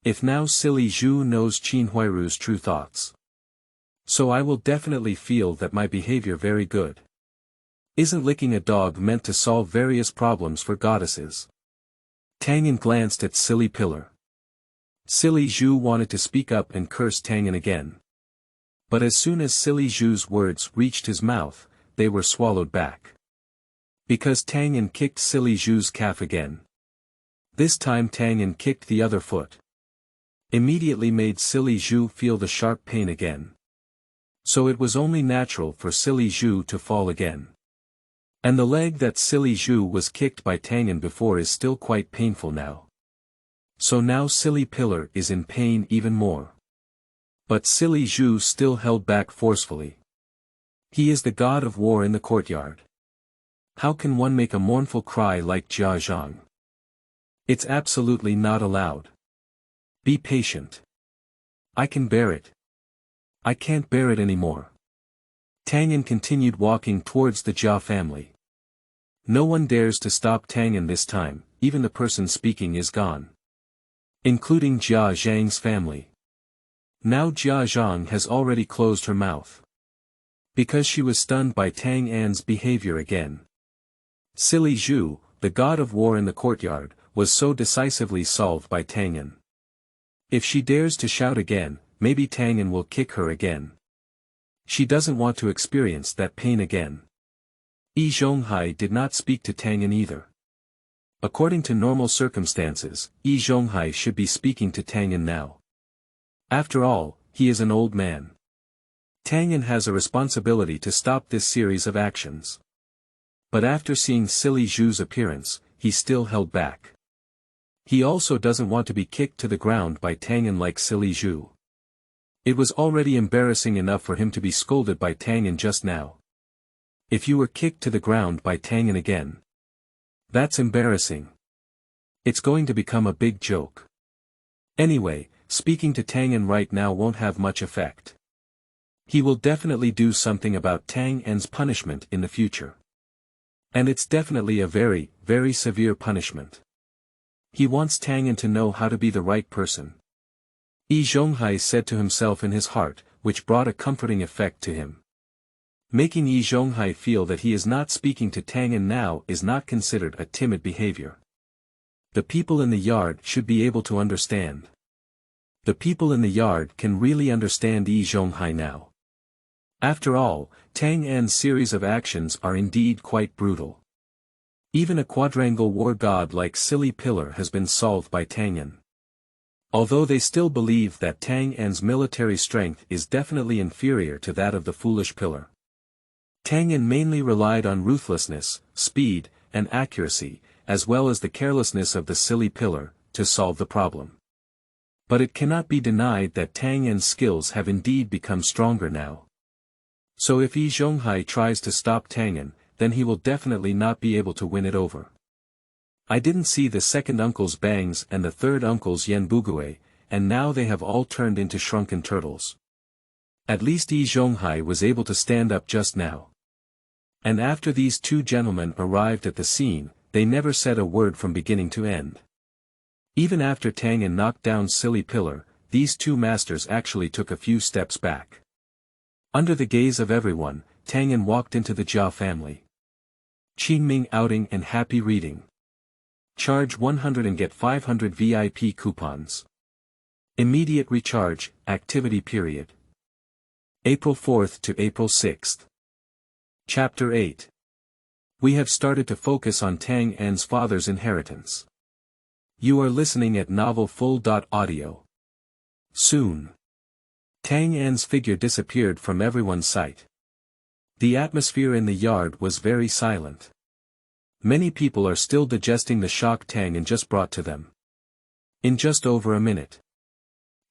If now silly Zhu knows Qin Huairu's true thoughts, so I will definitely feel that my behavior very good. Isn't licking a dog meant to solve various problems for goddesses? Tang An glanced at silly pillar. Silly Zhu wanted to speak up and curse Tang An again. But as soon as silly Zhu's words reached his mouth, they were swallowed back. Because Tang An kicked silly Zhu's calf again. This time Tang An kicked the other foot. Immediately made silly Zhu feel the sharp pain again. So it was only natural for silly Zhu to fall again. And the leg that silly Zhu was kicked by Tang An before is still quite painful now. So now silly pillar is in pain even more. But silly Zhu still held back forcefully. He is the god of war in the courtyard. How can one make a mournful cry like Jia Zhang? It's absolutely not allowed. Be patient. I can bear it. I can't bear it anymore. Tang An continued walking towards the Jia family. No one dares to stop Tang An this time, even the person speaking is gone. Including Jia Zhang's family. Now Jia Zhang has already closed her mouth. Because she was stunned by Tang An's behavior again. Silly Zhu, the god of war in the courtyard, was so decisively solved by Tang An. If she dares to shout again, maybe Tang An will kick her again. She doesn't want to experience that pain again. Yi Zhonghai did not speak to Tang An either. According to normal circumstances, Yi Zhonghai should be speaking to Tang An now. After all, he is an old man. Tang An has a responsibility to stop this series of actions. But after seeing silly Zhu's appearance, he still held back. He also doesn't want to be kicked to the ground by Tang An like silly Zhu. It was already embarrassing enough for him to be scolded by Tang An just now. If you were kicked to the ground by Tang An again, that's embarrassing. It's going to become a big joke. Anyway, speaking to Tang An right now won't have much effect. He will definitely do something about Tang An's punishment in the future. And it's definitely a very, very severe punishment. He wants Tang An to know how to be the right person. Yi Zhonghai said to himself in his heart, which brought a comforting effect to him. Making Yi Zhonghai feel that he is not speaking to Tang An now is not considered a timid behavior. The people in the yard should be able to understand. The people in the yard can really understand Yi Zhonghai now. After all, Tang An's series of actions are indeed quite brutal. Even a quadrangle war god like Silly Pillar has been solved by Tang An. Although they still believe that Tang An's military strength is definitely inferior to that of the foolish pillar. Tang An mainly relied on ruthlessness, speed, and accuracy, as well as the carelessness of the silly pillar, to solve the problem. But it cannot be denied that Tang An's skills have indeed become stronger now. So if Yi Zhonghai tries to stop Tang An, then he will definitely not be able to win it over. I didn't see the second uncle's bangs and the third uncle's yen bugue, and now they have all turned into shrunken turtles. At least Yi Zhonghai was able to stand up just now. And after these two gentlemen arrived at the scene, they never said a word from beginning to end. Even after Tang An knocked down Silly Pillar, these two masters actually took a few steps back. Under the gaze of everyone, Tang An walked into the Jia family. Qingming outing and happy reading. Charge 100 and get 500 VIP coupons. Immediate recharge, activity period. April 4th to April 6th. Chapter 8. We have started to focus on Tang An's father's inheritance. You are listening at novel full.audio. Soon. Tang An's figure disappeared from everyone's sight. The atmosphere in the yard was very silent. Many people are still digesting the shock Tang An just brought to them. In just over a minute,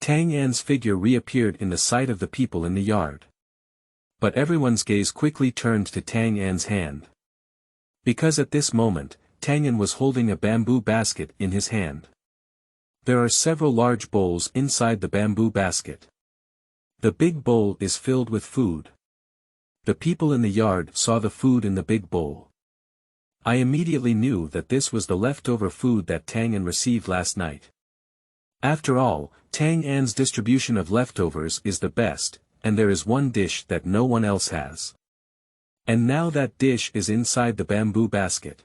Tang An's figure reappeared in the sight of the people in the yard. But everyone's gaze quickly turned to Tang An's hand. Because at this moment, Tang An was holding a bamboo basket in his hand. There are several large bowls inside the bamboo basket. The big bowl is filled with food. The people in the yard saw the food in the big bowl. I immediately knew that this was the leftover food that Tang An received last night. After all, Tang An's distribution of leftovers is the best, and there is one dish that no one else has. And now that dish is inside the bamboo basket.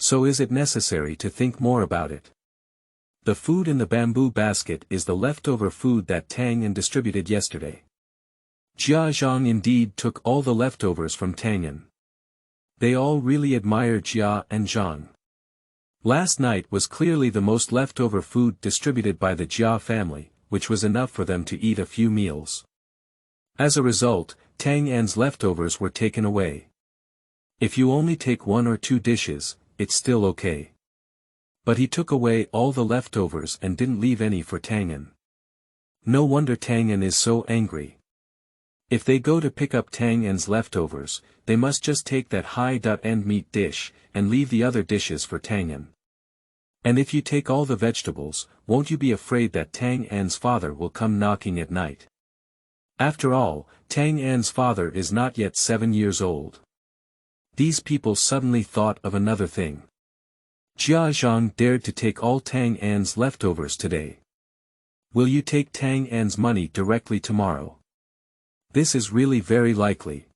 So is it necessary to think more about it? The food in the bamboo basket is the leftover food that Tang An distributed yesterday. Jia Zhang indeed took all the leftovers from Tang An. They all really admire Jia and Zhang. Last night was clearly the most leftover food distributed by the Jia family, which was enough for them to eat a few meals. As a result, Tang An's leftovers were taken away. If you only take 1 or 2 dishes, it's still okay. But he took away all the leftovers and didn't leave any for Tang An. No wonder Tang An is so angry. If they go to pick up Tang An's leftovers, they must just take that high-end meat dish, and leave the other dishes for Tang An. And if you take all the vegetables, won't you be afraid that Tang An's father will come knocking at night? After all, Tang An's father is not yet 7 years old. These people suddenly thought of another thing. Jia Zhang dared to take all Tang An's leftovers today. Will you take Tang An's money directly tomorrow? This is really very likely.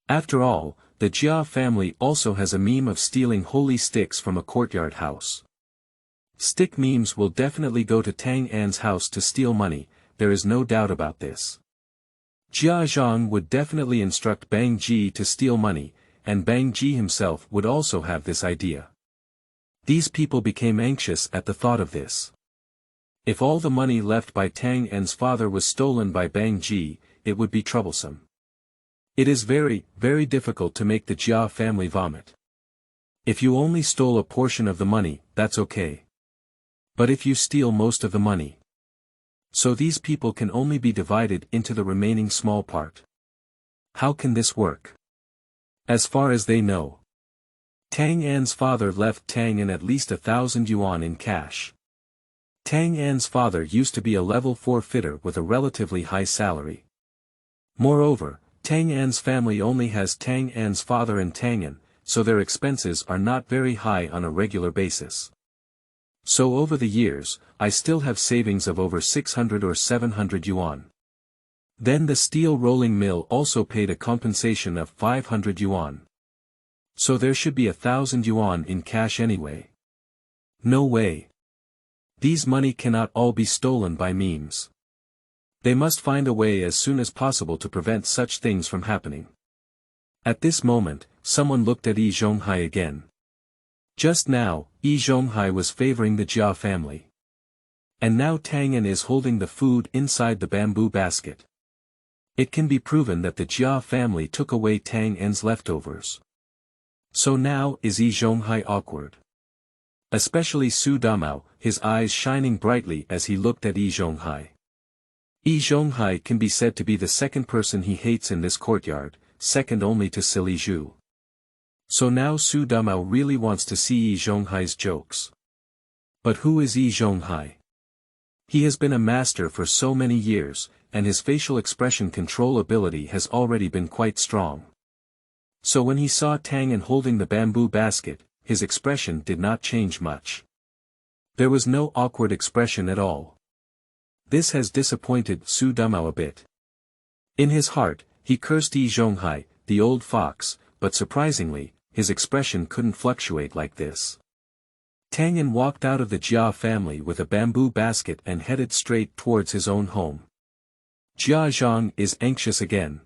After all, the Jia family also has a meme of stealing holy sticks from a courtyard house. Stick memes will definitely go to Tang An's house to steal money, there is no doubt about this. Jia Zhang would definitely instruct Bang Ji to steal money, and Bang Ji himself would also have this idea. These people became anxious at the thought of this. If all the money left by Tang An's father was stolen by Bang Ji, it would be troublesome. It is very, very difficult to make the Jia family vomit. If you only stole a portion of the money, that's okay. But if you steal most of the money, so these people can only be divided into the remaining small part. How can this work? As far as they know, Tang An's father left Tang An at least 1,000 yuan in cash. Tang An's father used to be a level 4 fitter with a relatively high salary. Moreover, Tang An's family only has Tang An's father and Tang An, so their expenses are not very high on a regular basis. So over the years, I still have savings of over 600 or 700 yuan. Then the steel rolling mill also paid a compensation of 500 yuan. So there should be 1,000 yuan in cash anyway. No way. These money cannot all be stolen by memes. They must find a way as soon as possible to prevent such things from happening. At this moment, someone looked at Yi Zhonghai again. Just now, Yi Zhonghai was favoring the Jia family. And now Tang An is holding the food inside the bamboo basket. It can be proven that the Jia family took away Tang An's leftovers. So now is Yi Zhonghai awkward. Especially Su Damao, his eyes shining brightly as he looked at Yi Zhonghai. Yi Zhonghai can be said to be the second person he hates in this courtyard, second only to Silly Zhu. So now Su Damao really wants to see Yi Zhonghai's jokes. But who is Yi Zhonghai? He has been a master for so many years, and his facial expression control ability has already been quite strong. So when he saw Tang An holding the bamboo basket, his expression did not change much. There was no awkward expression at all. This has disappointed Su Damao a bit. In his heart, he cursed Yi Zhonghai, the old fox, but surprisingly, his expression couldn't fluctuate like this. Tang An walked out of the Jia family with a bamboo basket and headed straight towards his own home. Jia Zhang is anxious again.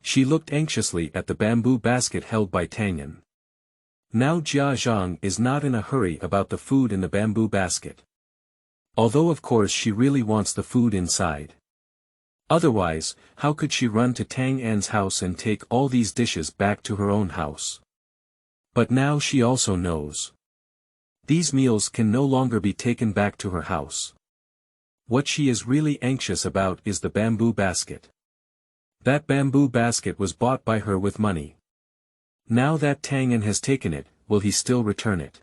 She looked anxiously at the bamboo basket held by Tang An. Now Jia Zhang is not in a hurry about the food in the bamboo basket. Although of course she really wants the food inside. Otherwise, how could she run to Tang An's house and take all these dishes back to her own house? But now she also knows. These meals can no longer be taken back to her house. What she is really anxious about is the bamboo basket. That bamboo basket was bought by her with money. Now that Tang An has taken it, will he still return it?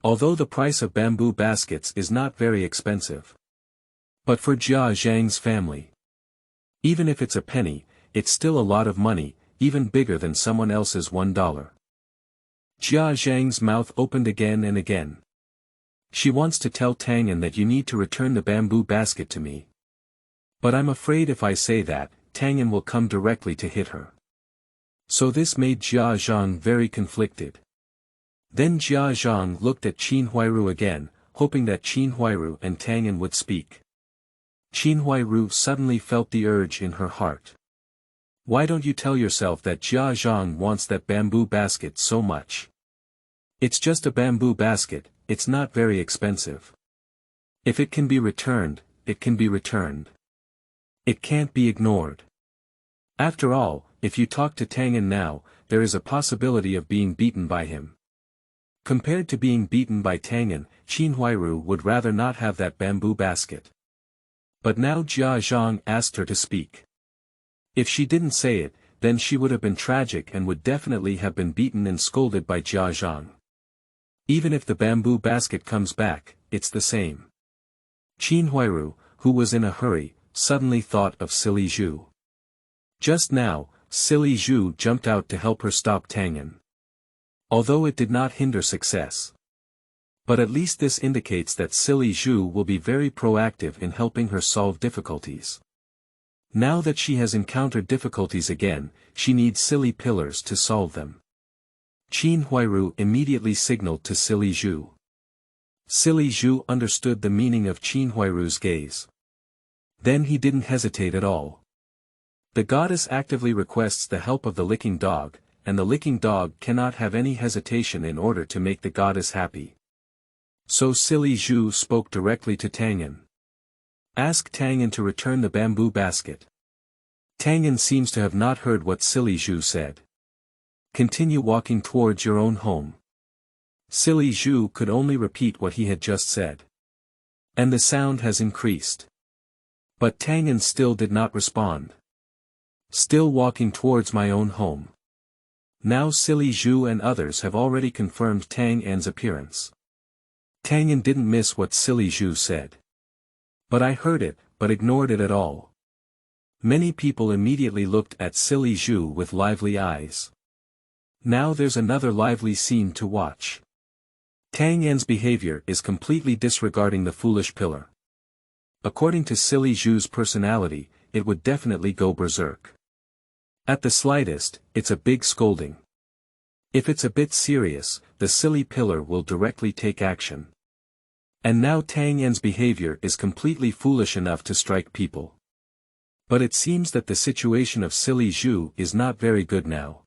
Although the price of bamboo baskets is not very expensive. But for Jia Zhang's family, even if it's a penny, it's still a lot of money, even bigger than someone else's $1. Jia Zhang's mouth opened again and again. She wants to tell Tang An that you need to return the bamboo basket to me. But I'm afraid if I say that, Tang An will come directly to hit her. So this made Jia Zhang very conflicted. Then Jia Zhang looked at Qin Huairu again, hoping that Qin Huairu and Tang An would speak. Qin Huairu suddenly felt the urge in her heart. Why don't you tell yourself that Jia Zhang wants that bamboo basket so much? It's just a bamboo basket, it's not very expensive. If it can be returned, it can be returned. It can't be ignored. After all, if you talk to Tang An now, there is a possibility of being beaten by him. Compared to being beaten by Tang An, Qin Huairu would rather not have that bamboo basket. But now Jia Zhang asked her to speak. If she didn't say it, then she would have been tragic and would definitely have been beaten and scolded by Jia Zhang. Even if the bamboo basket comes back, it's the same. Qin Huairu, who was in a hurry, suddenly thought of Silly Zhu. Just now, Silly Zhu jumped out to help her stop Tang An. Although it did not hinder success. But at least this indicates that Silly Zhu will be very proactive in helping her solve difficulties. Now that she has encountered difficulties again, she needs silly pillars to solve them. Qin Huairu immediately signaled to Silly Zhu. Silly Zhu understood the meaning of Qin Huairu's gaze. Then he didn't hesitate at all. The goddess actively requests the help of the licking dog, and the licking dog cannot have any hesitation in order to make the goddess happy. So Silly Zhu spoke directly to Tang An. Ask Tang An to return the bamboo basket. Tang An seems to have not heard what Silly Zhu said. Continue walking towards your own home. Silly Zhu could only repeat what he had just said. And the sound has increased. But Tang An still did not respond. Still walking towards my own home. Now Silly Zhu and others have already confirmed Tang An's appearance. Tang An didn't miss what Silly Zhu said. But I heard it, but ignored it at all. Many people immediately looked at Silly Zhu with lively eyes. Now there's another lively scene to watch. Tang An's behavior is completely disregarding the foolish pillar. According to Silly Zhu's personality, it would definitely go berserk. At the slightest, it's a big scolding. If it's a bit serious, the silly pillar will directly take action. And now Tang An's behavior is completely foolish enough to strike people. But it seems that the situation of Silly Zhu is not very good now.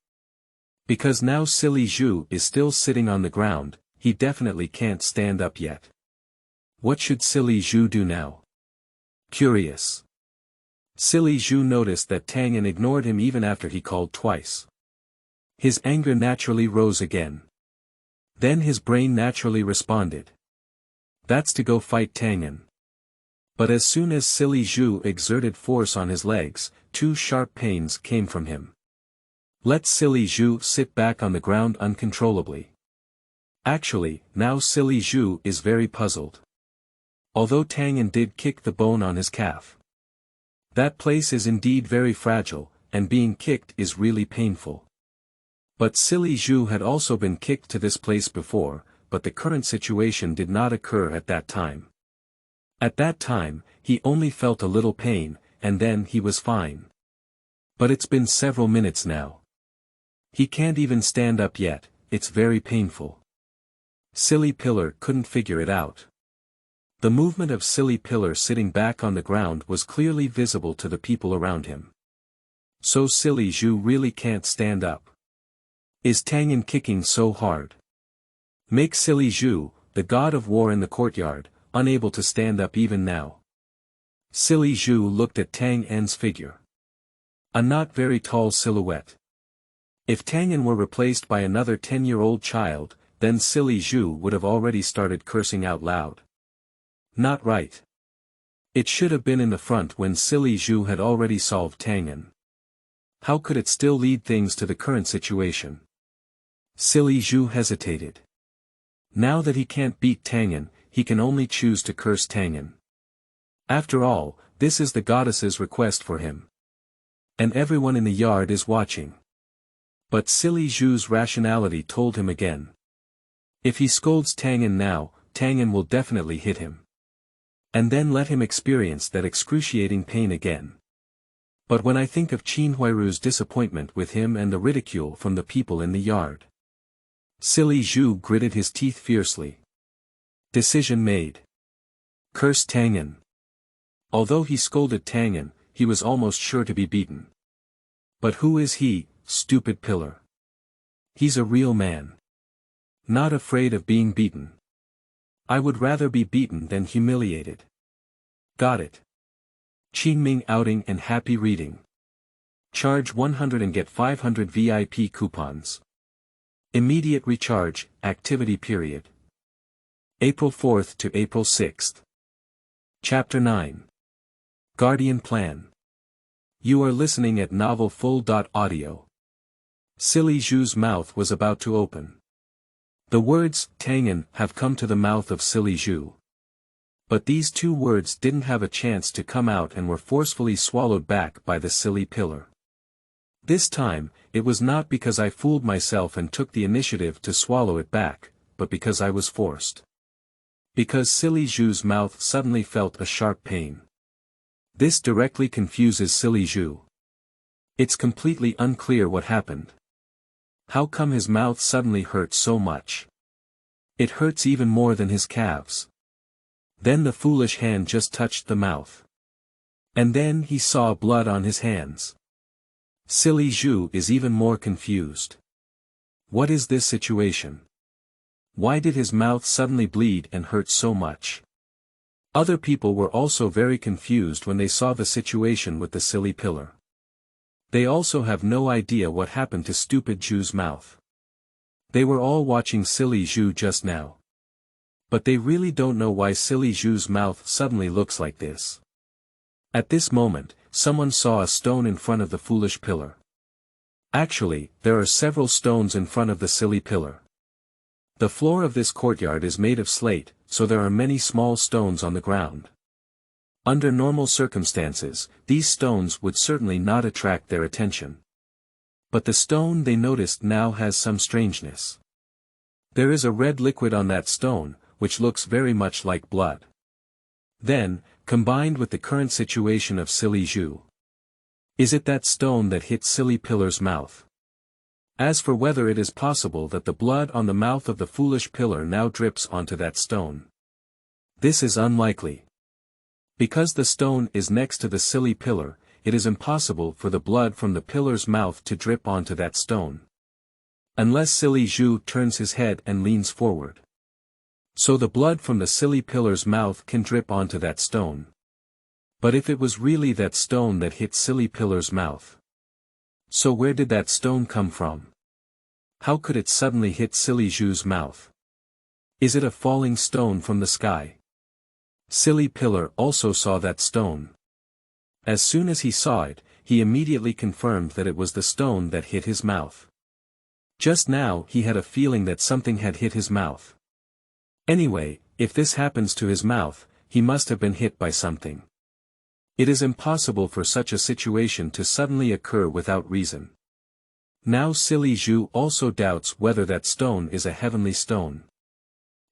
Because now Silly Zhu is still sitting on the ground, he definitely can't stand up yet. What should Silly Zhu do now? Curious. Silly Zhu noticed that Tang An ignored him even after he called twice. His anger naturally rose again. Then his brain naturally responded. That's to go fight Tang An. But as soon as Silly Zhu exerted force on his legs, two sharp pains came from him. Let Silly Zhu sit back on the ground uncontrollably. Actually, now Silly Zhu is very puzzled. Although Tang An did kick the bone on his calf. That place is indeed very fragile, and being kicked is really painful. But Silly Zhu had also been kicked to this place before, but the current situation did not occur at that time. At that time, he only felt a little pain, and then he was fine. But it's been several minutes now. He can't even stand up yet, it's very painful. Silly Pillar couldn't figure it out. The movement of Silly Pillar sitting back on the ground was clearly visible to the people around him. So Silly Zhu really can't stand up. Is Tang An kicking so hard? Make Silly Zhu, the god of war in the courtyard, unable to stand up even now. Silly Zhu looked at Tang An's figure. A not very tall silhouette. If Tang An were replaced by another 10-year-old child, then Silly Zhu would have already started cursing out loud. Not right. It should have been in the front when Silly Zhu had already solved Tang An. How could it still lead things to the current situation? Silly Zhu hesitated. Now that he can't beat Tang An, he can only choose to curse Tang An. After all, this is the goddess's request for him. And everyone in the yard is watching. But Silly Zhu's rationality told him again. If he scolds Tang An now, Tang An will definitely hit him. And then let him experience that excruciating pain again. But when I think of Qin Huairu's disappointment with him and the ridicule from the people in the yard. Silly Zhu gritted his teeth fiercely. Decision made. Curse Tang An. Although he scolded Tang An, he was almost sure to be beaten. But who is he, stupid pillar? He's a real man. Not afraid of being beaten. I would rather be beaten than humiliated. Got it. Qingming outing and happy reading. Charge 100 and get 500 VIP coupons. Immediate recharge, activity period. April 4th to April 6th. Chapter 9. Guardian Plan. You are listening at Novel Full.audio. Silly Zhu's mouth was about to open. The words, Tang An, have come to the mouth of Silly Zhu. But these two words didn't have a chance to come out and were forcefully swallowed back by the Silly Pillar. This time, it was not because I fooled myself and took the initiative to swallow it back, but because I was forced. Because Silly Zhu's mouth suddenly felt a sharp pain. This directly confuses Silly Zhu. It's completely unclear what happened. How come his mouth suddenly hurt so much? It hurts even more than his calves. Then the foolish hand just touched the mouth. And then he saw blood on his hands. Silly Zhu is even more confused. What is this situation? Why did his mouth suddenly bleed and hurt so much? Other people were also very confused when they saw the situation with the Silly Pillar. They also have no idea what happened to stupid Zhu's mouth. They were all watching Silly Zhu just now. But they really don't know why Silly Zhu's mouth suddenly looks like this. At this moment, someone saw a stone in front of the foolish pillar. Actually, there are several stones in front of the Silly Pillar. The floor of this courtyard is made of slate, so there are many small stones on the ground. Under normal circumstances, these stones would certainly not attract their attention. But the stone they noticed now has some strangeness. There is a red liquid on that stone, which looks very much like blood. Then, combined with the current situation of Silly Zhu. Is it that stone that hit Silly Pillar's mouth? As for whether it is possible that the blood on the mouth of the foolish pillar now drips onto that stone. This is unlikely. Because the stone is next to the Silly Pillar, it is impossible for the blood from the pillar's mouth to drip onto that stone. Unless Silly Zhu turns his head and leans forward. So the blood from the Silly Pillar's mouth can drip onto that stone. But if it was really that stone that hit Silly Pillar's mouth. So where did that stone come from? How could it suddenly hit Silly Zhu's mouth? Is it a falling stone from the sky? Silly Pillar also saw that stone. As soon as he saw it, he immediately confirmed that it was the stone that hit his mouth. Just now he had a feeling that something had hit his mouth. Anyway, if this happens to his mouth, he must have been hit by something. It is impossible for such a situation to suddenly occur without reason. Now Silly Zhu also doubts whether that stone is a heavenly stone.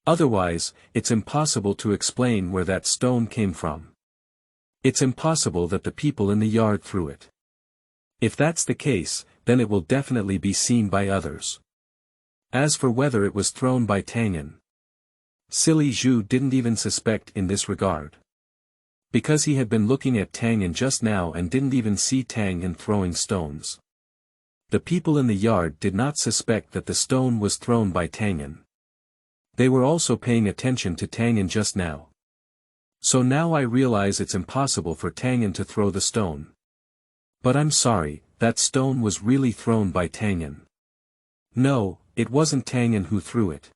Otherwise, it's impossible to explain where that stone came from. It's impossible that the people in the yard threw it. If that's the case, then it will definitely be seen by others. As for whether it was thrown by Tang An, Silly Zhu didn't even suspect in this regard. Because he had been looking at Tang An just now and didn't even see Tang An throwing stones. The people in the yard did not suspect that the stone was thrown by Tang An. They were also paying attention to Tang An just now. So now I realize it's impossible for Tang An to throw the stone. But I'm sorry, that stone was really thrown by Tang An. No, it wasn't Tang An who threw it.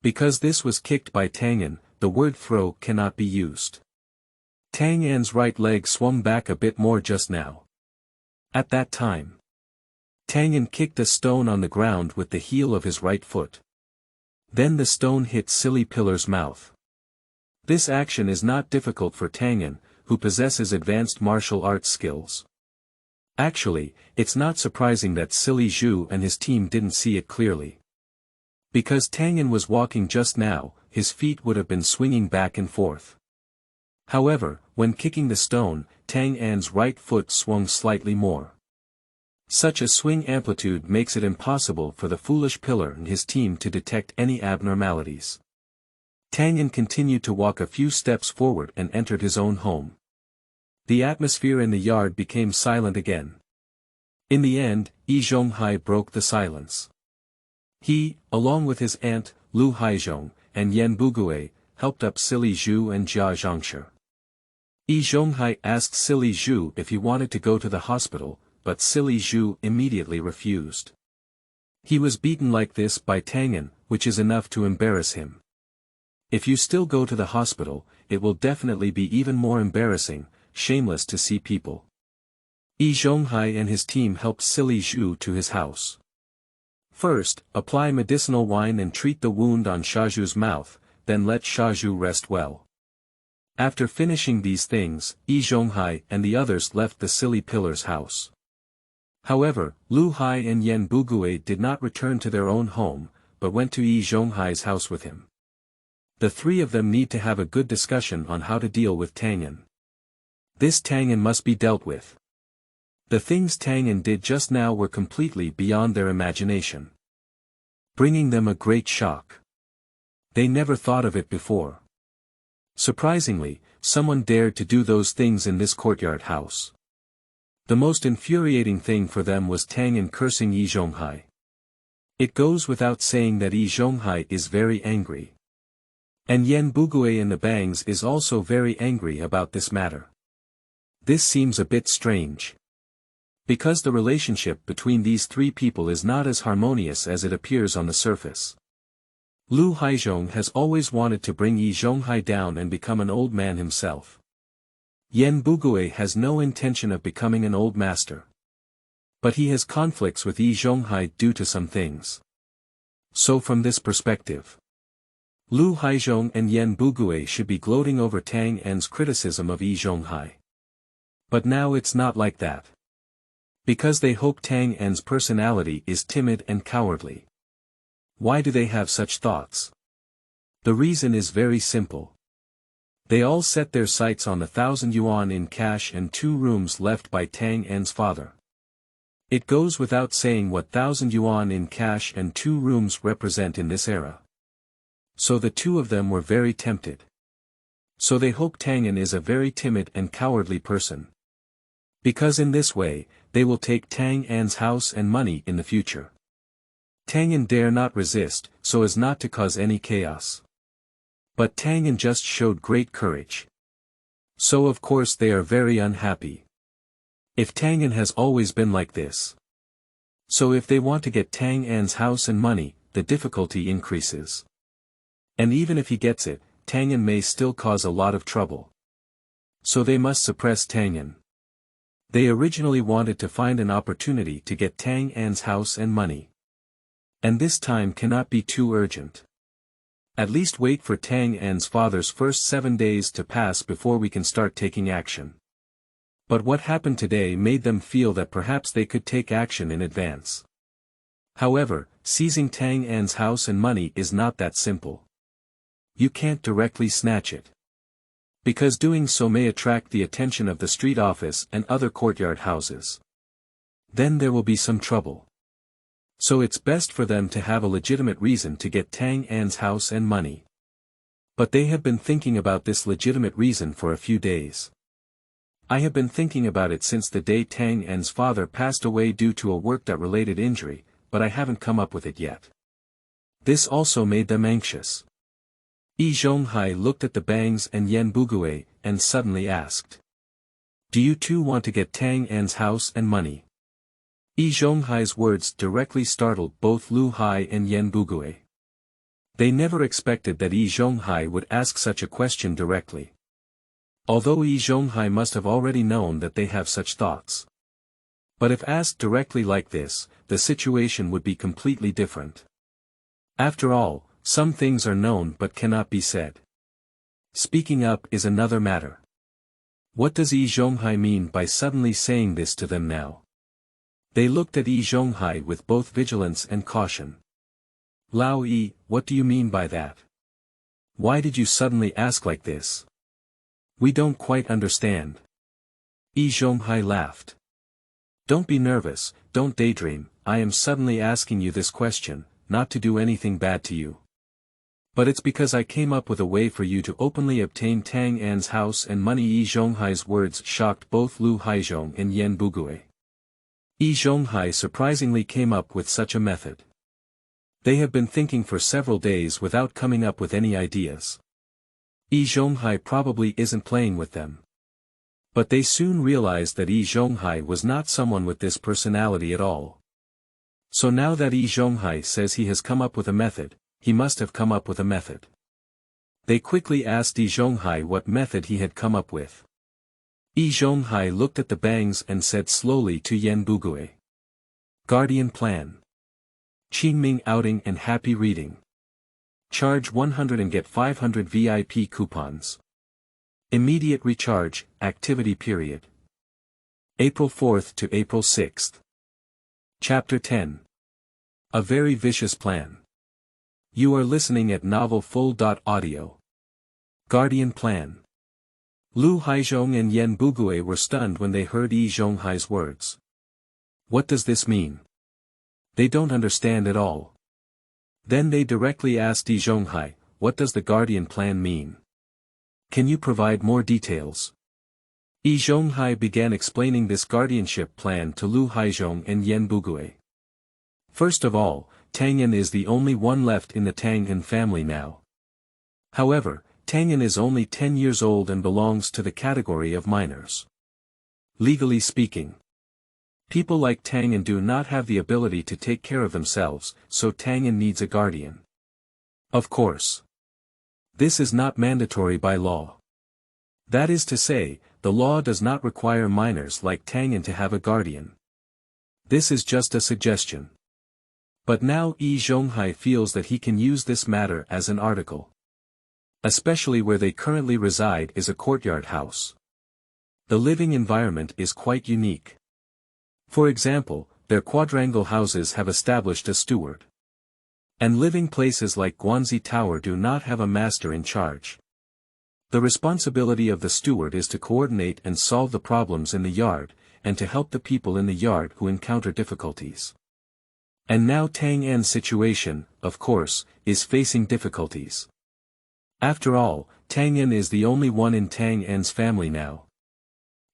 Because this was kicked by Tang An, the word throw cannot be used. Tang An's right leg swung back a bit more just now. At that time, Tang An kicked a stone on the ground with the heel of his right foot. Then the stone hit Silly Pillar's mouth. This action is not difficult for Tang An, who possesses advanced martial arts skills. Actually, it's not surprising that Silly Zhu and his team didn't see it clearly. Because Tang An was walking just now, his feet would have been swinging back and forth. However, when kicking the stone, Tang An's right foot swung slightly more. Such a swing amplitude makes it impossible for the foolish pillar and his team to detect any abnormalities. Tang An continued to walk a few steps forward and entered his own home. The atmosphere in the yard became silent again. In the end, Yi Zhonghai broke the silence. He, along with his aunt, Lu Haizhong, and Yan Bugui, helped up Silly Zhu and Jia Zhangshi. Yi Zhonghai asked Silly Zhu if he wanted to go to the hospital, but Silly Zhu immediately refused. He was beaten like this by Tang An, which is enough to embarrass him. If you still go to the hospital, it will definitely be even more embarrassing, shameless to see people. Yi Zhonghai and his team helped Silly Zhu to his house. First, apply medicinal wine and treat the wound on Shazhu's mouth, then let Shazhu rest well. After finishing these things, Yi Zhonghai and the others left the Silly Pillar's house. However, Lu Hai and Yan Bugui did not return to their own home, but went to Yi Zhonghai's house with him. The three of them need to have a good discussion on how to deal with Tang An. This Tang An must be dealt with. The things Tang An did just now were completely beyond their imagination, bringing them a great shock. They never thought of it before. Surprisingly, someone dared to do those things in this courtyard house. The most infuriating thing for them was Tang An cursing Yi Zhonghai. It goes without saying that Yi Zhonghai is very angry. And Yan Bugui in the Bangs is also very angry about this matter. This seems a bit strange. Because the relationship between these three people is not as harmonious as it appears on the surface. Lu Haizhong has always wanted to bring Yi Zhonghai down and become an old man himself. Yan Bugui has no intention of becoming an old master. But he has conflicts with Yi Zhonghai due to some things. So from this perspective, Lu Haizhong and Yan Bugui should be gloating over Tang An's criticism of Yi Zhonghai. But now it's not like that. Because they hope Tang An's personality is timid and cowardly. Why do they have such thoughts? The reason is very simple. They all set their sights on the 1,000 yuan in cash and 2 rooms left by Tang An's father. It goes without saying what 1,000 yuan in cash and 2 rooms represent in this era. So the two of them were very tempted. So they hope Tang An is a very timid and cowardly person. Because in this way, they will take Tang An's house and money in the future. Tang An dare not resist, so as not to cause any chaos. But Tang An just showed great courage. So of course they are very unhappy. If Tang An has always been like this. So if they want to get Tang An's house and money, the difficulty increases. And even if he gets it, Tang An may still cause a lot of trouble. So they must suppress Tang An. They originally wanted to find an opportunity to get Tang An's house and money. And this time cannot be too urgent. At least wait for Tang An's father's first 7 days to pass before we can start taking action. But what happened today made them feel that perhaps they could take action in advance. However, seizing Tang An's house and money is not that simple. You can't directly snatch it. Because doing so may attract the attention of the street office and other courtyard houses. Then there will be some trouble. So it's best for them to have a legitimate reason to get Tang An's house and money. But they have been thinking about this legitimate reason for a few days. I have been thinking about it since the day Tang An's father passed away due to a work-related injury, but I haven't come up with it yet. This also made them anxious. Yi Zhonghai looked at the Bangs and Yan Bugui, and suddenly asked. Do you too want to get Tang An's house and money? Yi Zhonghai's words directly startled both Lu Hai and Yan Bugui. They never expected that Yi Zhonghai would ask such a question directly. Although Yi Zhonghai must have already known that they have such thoughts. But if asked directly like this, the situation would be completely different. After all, some things are known but cannot be said. Speaking up is another matter. What does Yi Zhonghai mean by suddenly saying this to them now? They looked at Yi Zhonghai with both vigilance and caution. Lao Yi, what do you mean by that? Why did you suddenly ask like this? We don't quite understand. Yi Zhonghai laughed. Don't be nervous, don't daydream, I am suddenly asking you this question, not to do anything bad to you. But it's because I came up with a way for you to openly obtain Tang An's house and money. Yi Zhonghai's words shocked both Lu Haizhong and Yan Bugui. Yi Zhonghai surprisingly came up with such a method. They have been thinking for several days without coming up with any ideas. Yi Zhonghai probably isn't playing with them. But they soon realized that Yi Zhonghai was not someone with this personality at all. So now that Yi Zhonghai says he has come up with a method, he must have come up with a method. They quickly asked Yi Zhonghai what method he had come up with. Yi Zhonghai looked at the Bangs and said slowly to Yan Bugui. Guardian plan. Qingming outing and happy reading. Charge 100 and get 500 VIP coupons. Immediate recharge, activity period. April 4th to April 6th. Chapter 10. A very vicious plan. You are listening at Novel Full.audio. Guardian plan. Lu Haizhong and Yan Bugui were stunned when they heard Yi Zhonghai's words. What does this mean? They don't understand at all. Then they directly asked Yi Zhonghai, what does the guardian plan mean? Can you provide more details? Yi Zhonghai began explaining this guardianship plan to Lu Haizhong and Yan Bugui. First of all, Tang An is the only one left in the Tang An family now. However, Tang An is only 10 years old and belongs to the category of minors. Legally speaking, people like Tang An do not have the ability to take care of themselves, so Tang An needs a guardian. Of course, this is not mandatory by law. That is to say, the law does not require minors like Tang An to have a guardian. This is just a suggestion. But now Yi Zhonghai feels that he can use this matter as an article. Especially where they currently reside is a courtyard house. The living environment is quite unique. For example, their quadrangle houses have established a steward. And living places like Guanzi Tower do not have a master in charge. The responsibility of the steward is to coordinate and solve the problems in the yard, and to help the people in the yard who encounter difficulties. And now Tang An's situation, of course, is facing difficulties. After all, Tang An is the only one in Tang An's family now.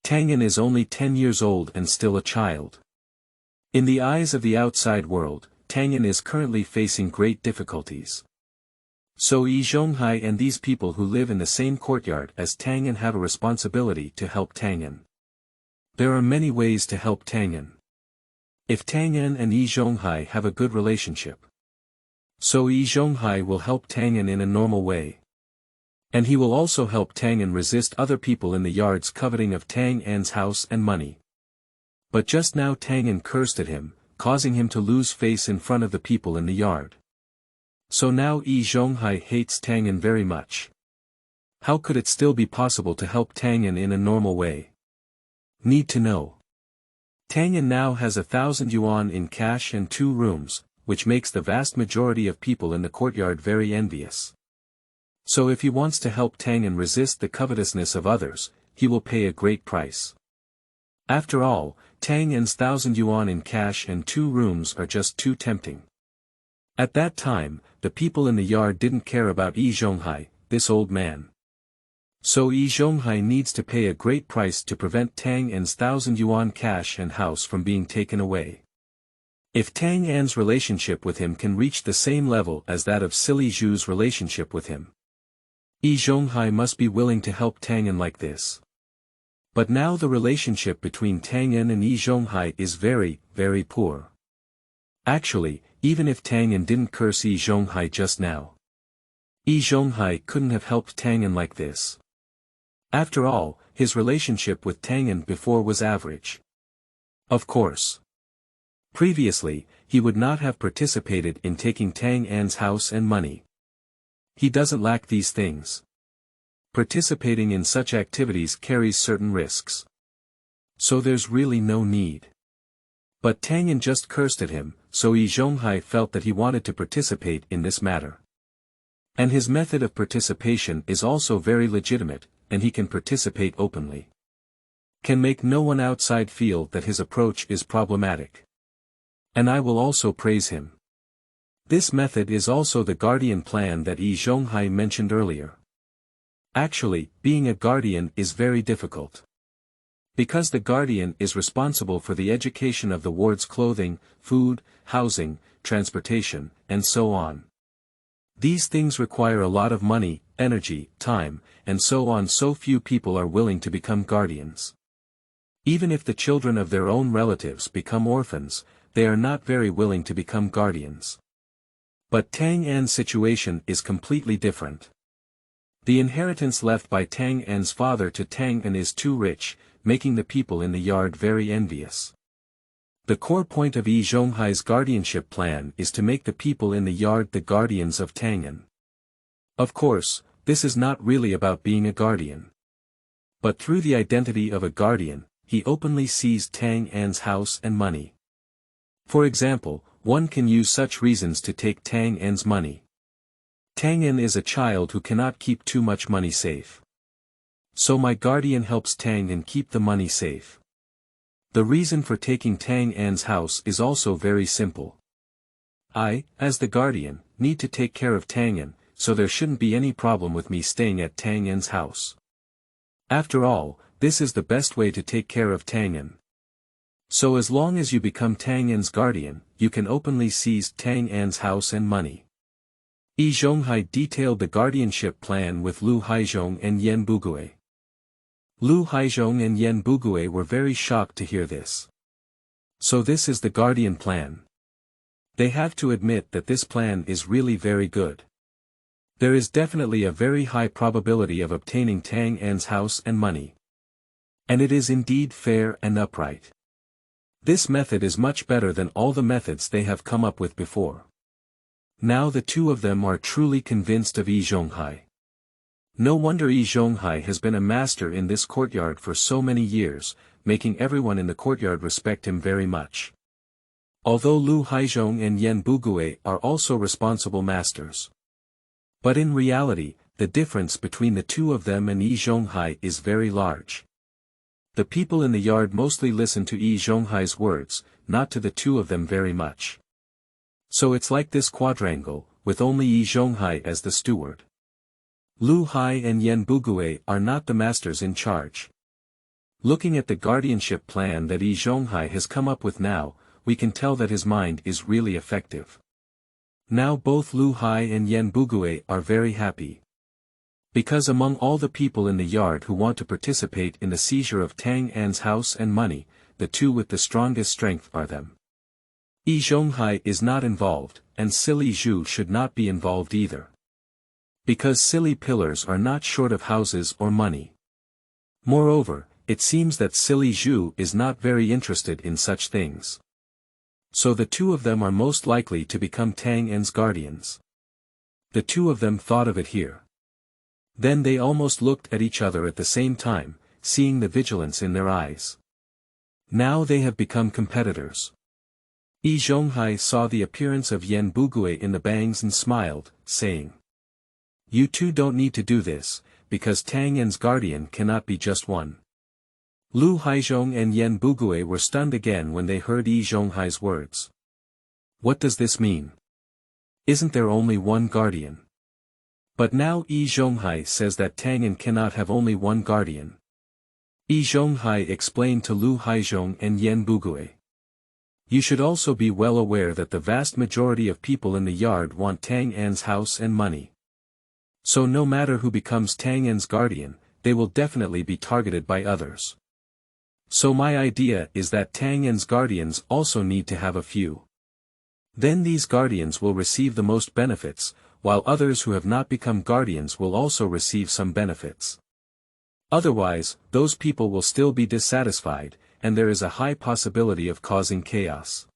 Tang An is only 10 years old and still a child. In the eyes of the outside world, Tang An is currently facing great difficulties. So Yi Zhonghai and these people who live in the same courtyard as Tang An have a responsibility to help Tang An. There are many ways to help Tang An. If Tang An and Yi Zhonghai have a good relationship, so Yi Zhonghai will help Tang An in a normal way. And he will also help Tang An resist other people in the yard's coveting of Tang An's house and money. But just now Tang An cursed at him, causing him to lose face in front of the people in the yard. So now Yi Zhonghai hates Tang An very much. How could it still be possible to help Tang An in a normal way? Need to know. Tang An now has 1,000 yuan in cash and 2 rooms, which makes the vast majority of people in the courtyard very envious. So if he wants to help Tang An resist the covetousness of others, he will pay a great price. After all, Tang An's 1,000 yuan in cash and 2 rooms are just too tempting. At that time, the people in the yard didn't care about Yi Zhonghai, this old man. So Yi Zhonghai needs to pay a great price to prevent Tang An's 1,000 yuan cash and house from being taken away. If Tang An's relationship with him can reach the same level as that of Silly Zhu's relationship with him, Yi Zhonghai must be willing to help Tang An like this. But now the relationship between Tang An and Yi Zhonghai is very, very poor. Actually, even if Tang An didn't curse Yi Zhonghai just now, Yi Zhonghai couldn't have helped Tang An like this. After all, his relationship with Tang An before was average. Of course. Previously, he would not have participated in taking Tang An's house and money. He doesn't lack these things. Participating in such activities carries certain risks. So there's really no need. But Tang An just cursed at him, so Yi Zhonghai felt that he wanted to participate in this matter. And his method of participation is also very legitimate, and he can participate openly. Can make no one outside feel that his approach is problematic. And I will also praise him. This method is also the guardian plan that Yi Zhonghai mentioned earlier. Actually, being a guardian is very difficult. Because the guardian is responsible for the education of the ward's clothing, food, housing, transportation, and so on. These things require a lot of money, energy, time, and so on. So few people are willing to become guardians. Even if the children of their own relatives become orphans, they are not very willing to become guardians. But Tang An's situation is completely different. The inheritance left by Tang An's father to Tang An is too rich, making the people in the yard very envious. The core point of Yi Zhonghai's guardianship plan is to make the people in the yard the guardians of Tang An. Of course, this is not really about being a guardian. But through the identity of a guardian, he openly seized Tang An's house and money. For example, one can use such reasons to take Tang An's money. Tang An is a child who cannot keep too much money safe. So my guardian helps Tang An keep the money safe. The reason for taking Tang An's house is also very simple. I, as the guardian, need to take care of Tang An, so there shouldn't be any problem with me staying at Tang An's house. After all, this is the best way to take care of Tang An. So as long as you become Tang An's guardian, you can openly seize Tang An's house and money. Yi Zhonghai detailed the guardianship plan with Lu Haizhong and Yan Bugui. Lu Haizhong and Yan Bugui were very shocked to hear this. So this is the guardian plan. They have to admit that this plan is really very good. There is definitely a very high probability of obtaining Tang An's house and money. And it is indeed fair and upright. This method is much better than all the methods they have come up with before. Now the two of them are truly convinced of Yi Zhonghai. No wonder Yi Zhonghai has been a master in this courtyard for so many years, making everyone in the courtyard respect him very much. Although Lu Haizhong and Yan Bugui are also responsible masters. But in reality, the difference between the two of them and Yi Zhonghai is very large. The people in the yard mostly listen to Yi Zhonghai's words, not to the two of them very much. So it's like this quadrangle, with only Yi Zhonghai as the steward. Lu Hai and Yan Bugui are not the masters in charge. Looking at the guardianship plan that Yi Zhonghai has come up with now, we can tell that his mind is really effective. Now both Lu Hai and Yan Bugui are very happy. Because among all the people in the yard who want to participate in the seizure of Tang An's house and money, the two with the strongest strength are them. Yi Zhonghai is not involved, and Silly Zhu should not be involved either. Because silly pillars are not short of houses or money. Moreover, it seems that Silly Zhu is not very interested in such things. So the two of them are most likely to become Tang An's guardians. The two of them thought of it here. Then they almost looked at each other at the same time, seeing the vigilance in their eyes. Now they have become competitors. Yi Zhonghai saw the appearance of Yan Bugui in the bangs and smiled, saying, "You two don't need to do this, because Tang An's guardian cannot be just one." Lu Haizhong and Yan Bugui were stunned again when they heard Yi Zhonghai's words. What does this mean? Isn't there only one guardian? But now Yi Zhonghai says that Tang An cannot have only one guardian. Yi Zhonghai explained to Lu Haizhong and Yan Bugui. You should also be well aware that the vast majority of people in the yard want Tang An's house and money. So no matter who becomes Tang An's guardian, they will definitely be targeted by others. So my idea is that Tang An's guardians also need to have a few. Then these guardians will receive the most benefits, while others who have not become guardians will also receive some benefits. Otherwise, those people will still be dissatisfied, and there is a high possibility of causing chaos.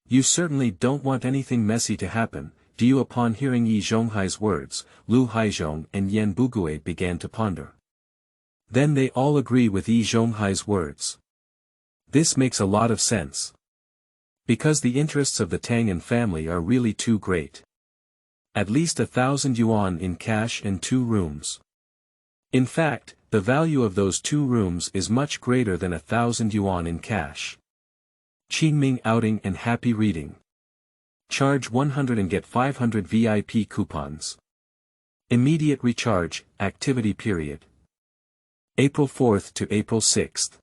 You certainly don't want anything messy to happen, do you? Upon hearing Yi Zhonghai's words, Lu Haizhong and Yan Bugui began to ponder. Then they all agree with Yi Zhonghai's words. This makes a lot of sense. Because the interests of the Tang An family are really too great. At least 1,000 yuan in cash and 2 rooms. In fact, the value of those 2 rooms is much greater than 1,000 yuan in cash. Qingming outing and happy reading. Charge 100 and get 500 VIP coupons. Immediate recharge, activity period. April 4th to April 6th.